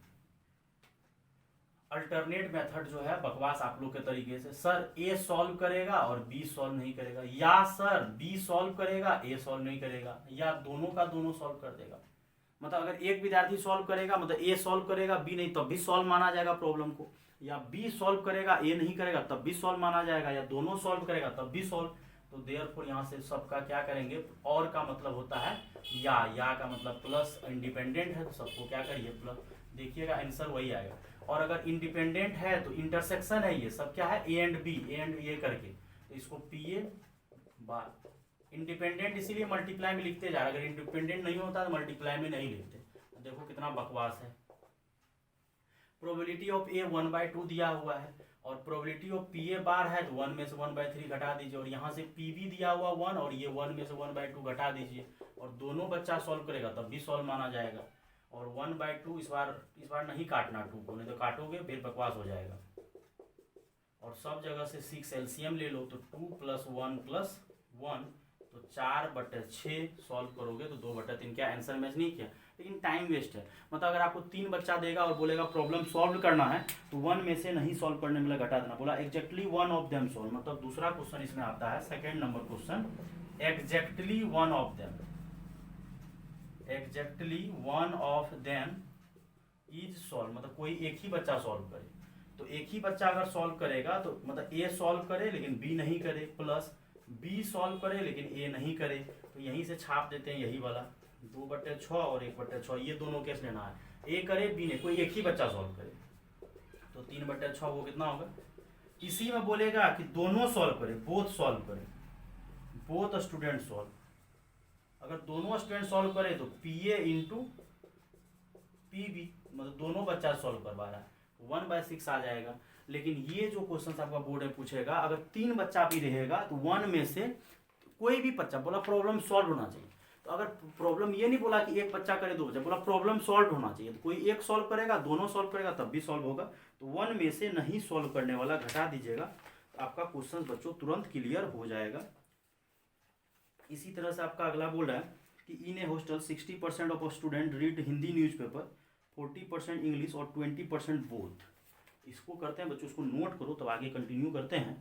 Speaker 1: अल्टरनेट मेथड जो है बकवास आप लोग के तरीके से, सर ए सॉल्व करेगा और बी सॉल्व नहीं करेगा, या सर बी सॉल्व करेगा ए सॉल्व नहीं करेगा, या दोनों का दोनों सॉल्व कर देगा। मतलब अगर एक विद्यार्थी सॉल्व करेगा मतलब ए सॉल्व करेगा बी नहीं तब भी सॉल्व माना जाएगा प्रॉब्लम को, या बी सॉल्व करेगा ए नहीं करेगा तब भी सॉल्व माना जाएगा, या दोनों सॉल्व करेगा तब भी सॉल्व। तो देयरफॉर यहाँ से सबका क्या करेंगे, और का मतलब होता है या का मतलब प्लस, इंडिपेंडेंट है तो सबको क्या करिए प्लस, देखिएगा आंसर वही आएगा। और अगर इंडिपेंडेंट है तो इंटरसेक्शन है, ये सब क्या है A and B, A and A करके, तो इसको पी ए बार। इंडिपेंडेंट इसीलिए मल्टीप्लाई में लिखते जा रहे, अगर इंडिपेंडेंट नहीं होता तो मल्टीप्लाई में नहीं लिखते। देखो कितना बकवास है। प्रोबेबिलिटी ऑफ ए 1/2 दिया हुआ है और प्रोबेबिलिटी ऑफ पी ए बार है तो 1 में से 1/3 घटा दीजिए, और यहाँ से पी बी दिया हुआ 1 और ये 1 में से 1/2 घटा दीजिए, और दोनों बच्चा सॉल्व करेगा तब भी सॉल्व माना जाएगा। और 1/2 इस बार नहीं काटना 2 को, नहीं तो काटोगे फिर बकवास हो जाएगा। और सब जगह से 6 एलसीएम ले लो तो 2 + 1 + 1 तो 4/6 सॉल्व करोगे तो 2/3, क्या आंसर मैच नहीं किया, लेकिन टाइम वेस्ट है। मतलब अगर आपको 3 बच्चा देगा और बोलेगा प्रॉब्लम सॉल्व करना है तो 1 में से नहीं सॉल्व करने में घटा देना, बोला एग्जैक्टली 1 ऑफ देम सॉल्व। मतलब दूसरा क्वेश्चन इसमें आता है, second number question, exactly 1 of them, exactly 1 of them is solve. मतलब कोई एक ही बच्चा सॉल्व करे, तो एक ही बच्चा अगर सॉल्व करेगा तो मतलब ए सॉल्व करे लेकिन बी नहीं करे, प्लस बी सॉल्व करे लेकिन ए नहीं करे, तो यहीं से छाप देते हैं यही वाला 2/6 और 1/6, ये दोनों केस लेना है, ए करे बी ने, कोई एक ही बच्चा सॉल्व करे तो 3/6 वो कितना होगा। इसी में बोलेगा कि दोनों सॉल्व करे, बोथ सॉल्व करे, बोथ स्टूडेंट सॉल्व। अगर दोनों स्टूडेंट सॉल्व करे तो P A into P B, मतलब दोनों बच्चा सॉल्व करवा रहा है, 1/6 आ जाएगा। लेकिन ये जो क्वेश्चन आपका बोर्ड में पूछेगा, अगर 3 बच्चा भी रहेगा तो 1 में से कोई भी बच्चा, बोला प्रॉब्लम सॉल्व होना चाहिए, तो अगर प्रॉब्लम ये नहीं बोला कि एक बच्चा करे 2 बच्चा, बोला प्रॉब्लम सॉल्व होना चाहिए, तो कोई एक सॉल्व करेगा दोनों सॉल्व करेगा तब भी सॉल्व होगा, तो 1 में से नहीं सॉल्व करने वाला घटा दीजिएगा, तो आपका क्वेश्चन बच्चों तुरंत क्लियर हो जाएगा। इसी तरह से आपका अगला बोल रहा है कि in a hostel 60% of student read Hindi newspaper, 40% English और 20% बोथ। इसको करते हैं बच्चों, इसको नोट करो तब आगे कंटिन्यू करते हैं।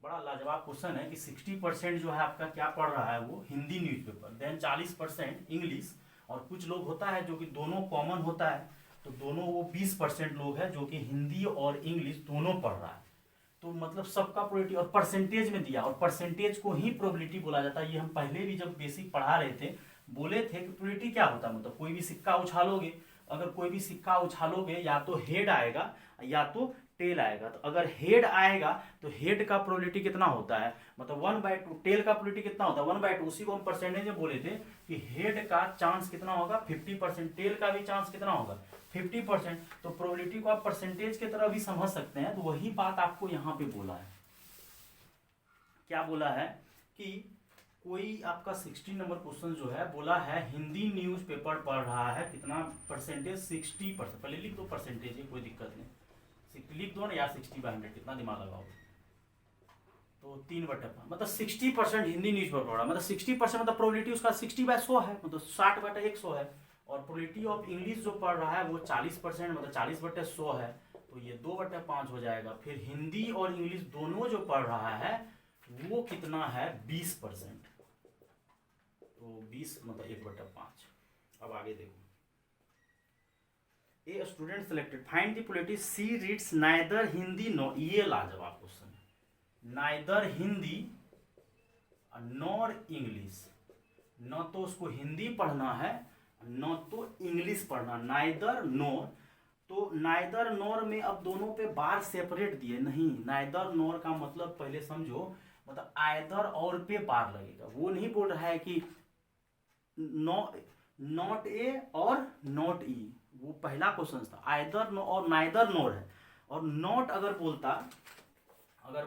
Speaker 1: बड़ा लाजवाब क्वेश्चन है कि 60% जो है आपका क्या पढ़ रहा है वो हिंदी न्यूज़पेपर, देन 40% इंग्लिश, और कुछ लोग होता है जो कि दोनों कॉमन होता है, तो दोनों वो 20% लोग हैं जो कि हिंदी और इंग्लिश दोनों पढ़ रहा है। तो मतलब सबका प्रोबेबिलिटी और परसेंटेज में दिया, और परसेंटेज को ही प्रोबेबिलिटी बोला जाता है। ये हम पहले भी जब बेसिक पढ़ा रहे थे बोले थे कि प्रोबेबिलिटी क्या होता है, मतलब कोई भी सिक्का उछालोगे, अगर कोई भी सिक्का उछालोगे या तो हेड आएगा या तो टेल आएगा, तो अगर हेड आएगा तो हेड का प्रोबेबिलिटी कितना होता है, मतलब 1/2, टेल का प्रोबेबिलिटी कितना होता है 1/2, उसी को हम परसेंटेज में बोले थे कि हेड का चांस कितना होगा 50%, टेल का भी चांस कितना होगा 50%, तो प्रोबेबिलिटी को आप परसेंटेज की तरह भी समझ सकते हैं। तो वही बात आपको यहाँ पे बोला है, क्या बोला है कि कोई आपका 16 नंबर क्वेश्चन जो है बोला है हिंदी न्यूज़पेपर पढ़ रहा है, कितना परसेंटेज 60%, पहले लिख दो परसेंटेज है कोई दिक्कत नहीं, लिख दो ना यार 60/100, कितना दिमाग लगाओगे, तो 3/5, मतलब 60% हिंदी न्यूज़पेपर पढ़ रहा है, मतलब 60% मतलब प्रोबेबिलिटी उसका 60/100 है, मतलब 60/100 है। और प्रोबेबिलिटी ऑफ इंग्लिश जो पढ़ रहा है वो 40%, मतलब 40/100 है, तो ये 2/5 हो जाएगा। फिर हिंदी और इंग्लिश दोनों जो पढ़ रहा है वो कितना है 20%, तो 20 मतलब 1/5। अब आगे देखो, a student selected, find the probability she reads neither Hindi nor, ये लाजवाब क्वेश्चन है, नाइदर हिंदी नॉर इंग्लिश, न तो उसको हिंदी पढ़ना है न तो इंग्लिश पढ़ना, नाइदर नॉर। तो नाइदर नॉर में अब दोनों पे बार सेपरेट दिए, नहीं नाइदर नॉर का मतलब पहले समझो, मतलब आइदर और पे बार लगेगा, वो नहीं बोल रहा है कि नॉट ए और नॉट ई, वो पहला क्वेश्चन था, आइदर नो और नाइदर नॉर है। और नॉट अगर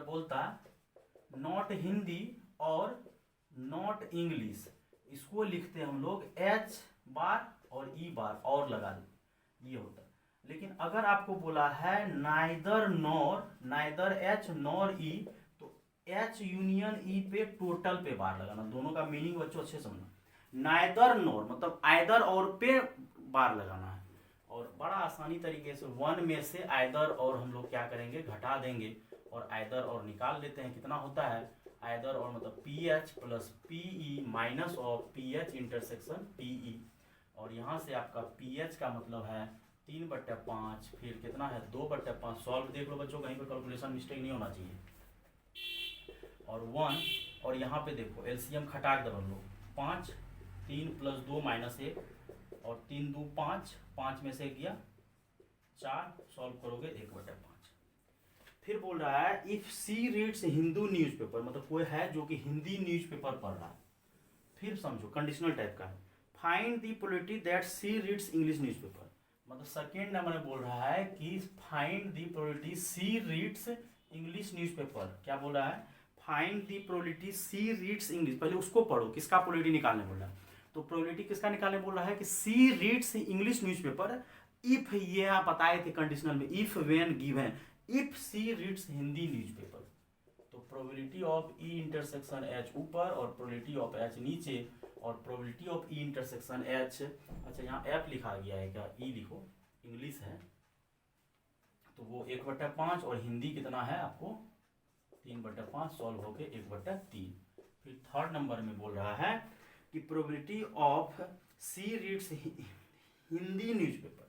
Speaker 1: बोलता नॉट हिंदी और नॉट इंग्लिश, इसको लिखते हम लोग H बार और ई बार और लगा दे, ये होता। लेकिन अगर आपको बोला है neither nor, neither H nor E, तो एच यूनियन ई पे टोटल पे बार लगाना। दोनों का मीनिंग बच्चों अच्छे समझना। नाइदर नॉर मतलब आइदर और पे बार लगाना है। और बड़ा आसानी तरीके से वन में से आइदर और हम लोग क्या करेंगे, घटा देंगे और आइदर और निकाल लेते हैं। कितना होता है आइदर और मतलब P H plus P E minus of P H intersection P E. और यहाँ से आपका पी एच का मतलब है 3/5, फिर कितना है 2/5। सॉल्व देख लो बच्चों, कहीं पर कैलकुलेशन मिस्टेक नहीं होना चाहिए। और 1 और यहाँ पे देखो एलसीएम खटाक दबल लो, 5, 3 + 2 - 1 और 3 2 5, 5 में से गया 4, सॉल्व करोगे 1/5। फिर बोल रहा है if C reads Hindu newspaper, मतलब कोई है जो कि हिंदी न्यूज़पेपर पढ़ रहा है। फिर समझो कंडीशनल टाइप का है। Find the probability that she reads English newspaper, मतलब सेकेंड नंबर में बोल रहा है कि find the probability she reads English newspaper. क्या बोल रहा है, find the probability she reads English. पहले उसको पढ़ो, किसका प्रोबेबिलिटी निकालने बोल रहा है। तो प्रोबेबिलिटी किसका निकालने बोल रहा है कि C reads English newspaper if, ये आप बताए थे कंडीशनल में, if when given, if C reads Hindi newspaper. तो probability of E intersection H ऊपर और प्रोबेबिलिटी ऑफ एच नीचे और probability of E intersection H, अच्छा यहाँ एफ लिखा गया है क्या, ई लिखो, इंग्लिश है तो वो 1/5 और हिंदी कितना है आपको 3/5, सॉल्व होके 1/3। फिर थर्ड नंबर में बोल रहा है कि probability of she reads Hindi newspaper,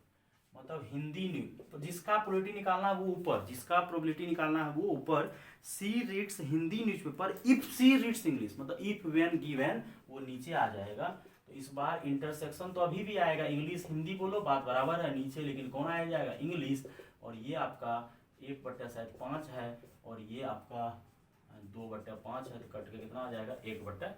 Speaker 1: मतलब हिंदी न्यूज, तो जिसका प्रोबेबिलिटी निकालना है वो ऊपर, जिसका प्रोबेबिलिटी निकालना है वो ऊपर। C reads Hindi newspaper if C reads English, मतलब इफ व्हेन गिवन वो नीचे आ जाएगा। तो इस बार इंटरसेक्शन तो अभी भी आएगा, इंग्लिश हिंदी बोलो बात बराबर है नीचे, लेकिन कौन आ जाएगा इंग्लिश। और ये आपका 1/5 है और ये आपका 2/5 है, तो कट के कितना आ जाएगा 1/2।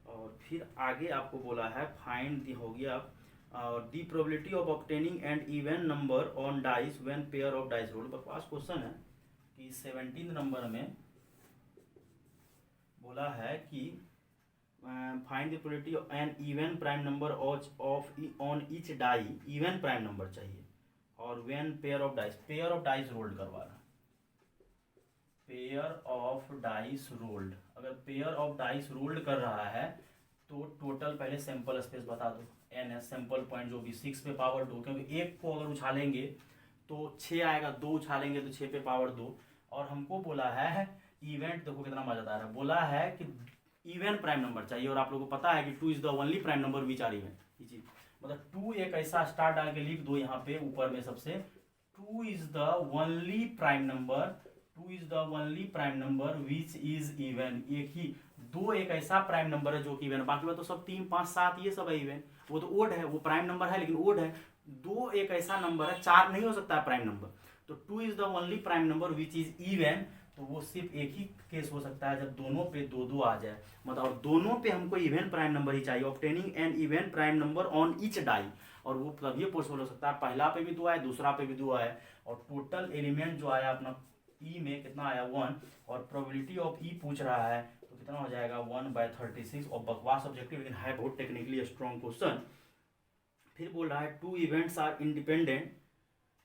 Speaker 1: और फिर आगे आपको बोला है फाइंड दी, हो गया और the probability of obtaining and even number on dice when pair of dice roll. बकवास क्वेश्चन है कि 17 नंबर में बोला है कि find the probability of an even prime number of on each die, even prime number चाहिए और when pair of dice rolled करवा रहा है। पेयर ऑफ डाइस रोल्ड, अगर पेयर ऑफ डाइस रोल्ड कर रहा है तो टोटल पहले सैंपल स्पेस बता दो, एन है सैंपल पॉइंट जो भी 6 पे पावर 2, क्योंकि एक को अगर उछालेंगे तो 6 आएगा, 2 उछालेंगे तो 6 पे पावर 2। और हमको बोला है इवेंट, देखो कितना मजेदार है, बोला है कि इवन प्राइम नंबर चाहिए और आप लोगों को पता है कि 2 is the only prime number which are even. मतलब 2 एक ऐसा स्टार डाल के लिख दो यहाँ पे ऊपर में सबसे, 2 is the only prime number, 2 is the only prime number which is even. एक ही 2 एक ऐसा प्राइम नंबर है जो कि इवन, बाकी तो सब 3 5 7 ये सब है इवन। वो तो ओड है, वो प्राइम नंबर है लेकिन ओड है। 2 एक ऐसा नंबर है, 4 नहीं हो सकता है प्राइम नंबर। तो 2 is the only prime number which is even, तो वो सिर्फ एक ही केस हो सकता है जब दोनों पे 2 आ जाए, मतलब और दोनों पे हमको इवन प्राइम नंबर ही चाहिए। Obtaining an even prime number on each die, और वो तभी पॉसिबल हो सकता है पहला पे भी 2 आए, दूसरा पे भी 2 आए। और टोटल एलिमेंट जो आया अपना ई में कितना आया 1, और प्रोबेबिलिटी ऑफ ई पूछ रहा है तो कितना हो जाएगा 1/36। और बकवास ऑब्जेक्टिव लेकिन है बहुत टेक्निकली स्ट्रॉन्ग क्वेश्चन। फिर बोल रहा है 2 events are independent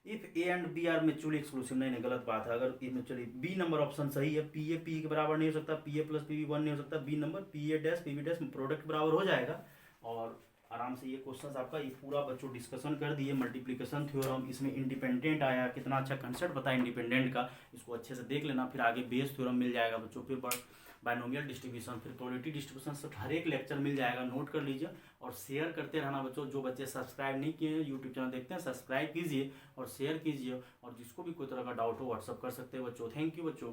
Speaker 1: if A and B are mutually exclusive. नहीं गलत बात है, अगर A mutually, B number option सही है, पी ए पी के बराबर नहीं हो सकता, P A plus P B 1 नहीं हो सकता, B number P A dash P B dash product बराबर हो जाएगा। और आराम से ये क्वेश्चन आपका ये पूरा बच्चों डिस्कशन कर दिए। मल्टीप्लिकेशन थ्योरम इसमें इंडिपेंडेंट आया, कितना अच्छा कंसेप्ट बताया इंडिपेंडेंट का, इसको अच्छे से देख लेना। फिर आगे बेस थ्योरम मिल जाएगा बच्चों, फिर बायनोमियल डिस्ट्रीब्यूशन, फिर प्रोबेबिलिटी डिस्ट्रीब्यूशन, सब हर एक लेक्चर मिल जाएगा, नोट कर लीजिए और शेयर करते रहना बच्चों। जो बच्चे सब्सक्राइब नहीं किए यूट्यूब चैनल देखते हैं सब्सक्राइब कीजिए और शेयर कीजिए, और जिसको भी कोई तरह का डाउट हो व्हाट्सअप कर सकते हैं बच्चों। थैंक यू बच्चों।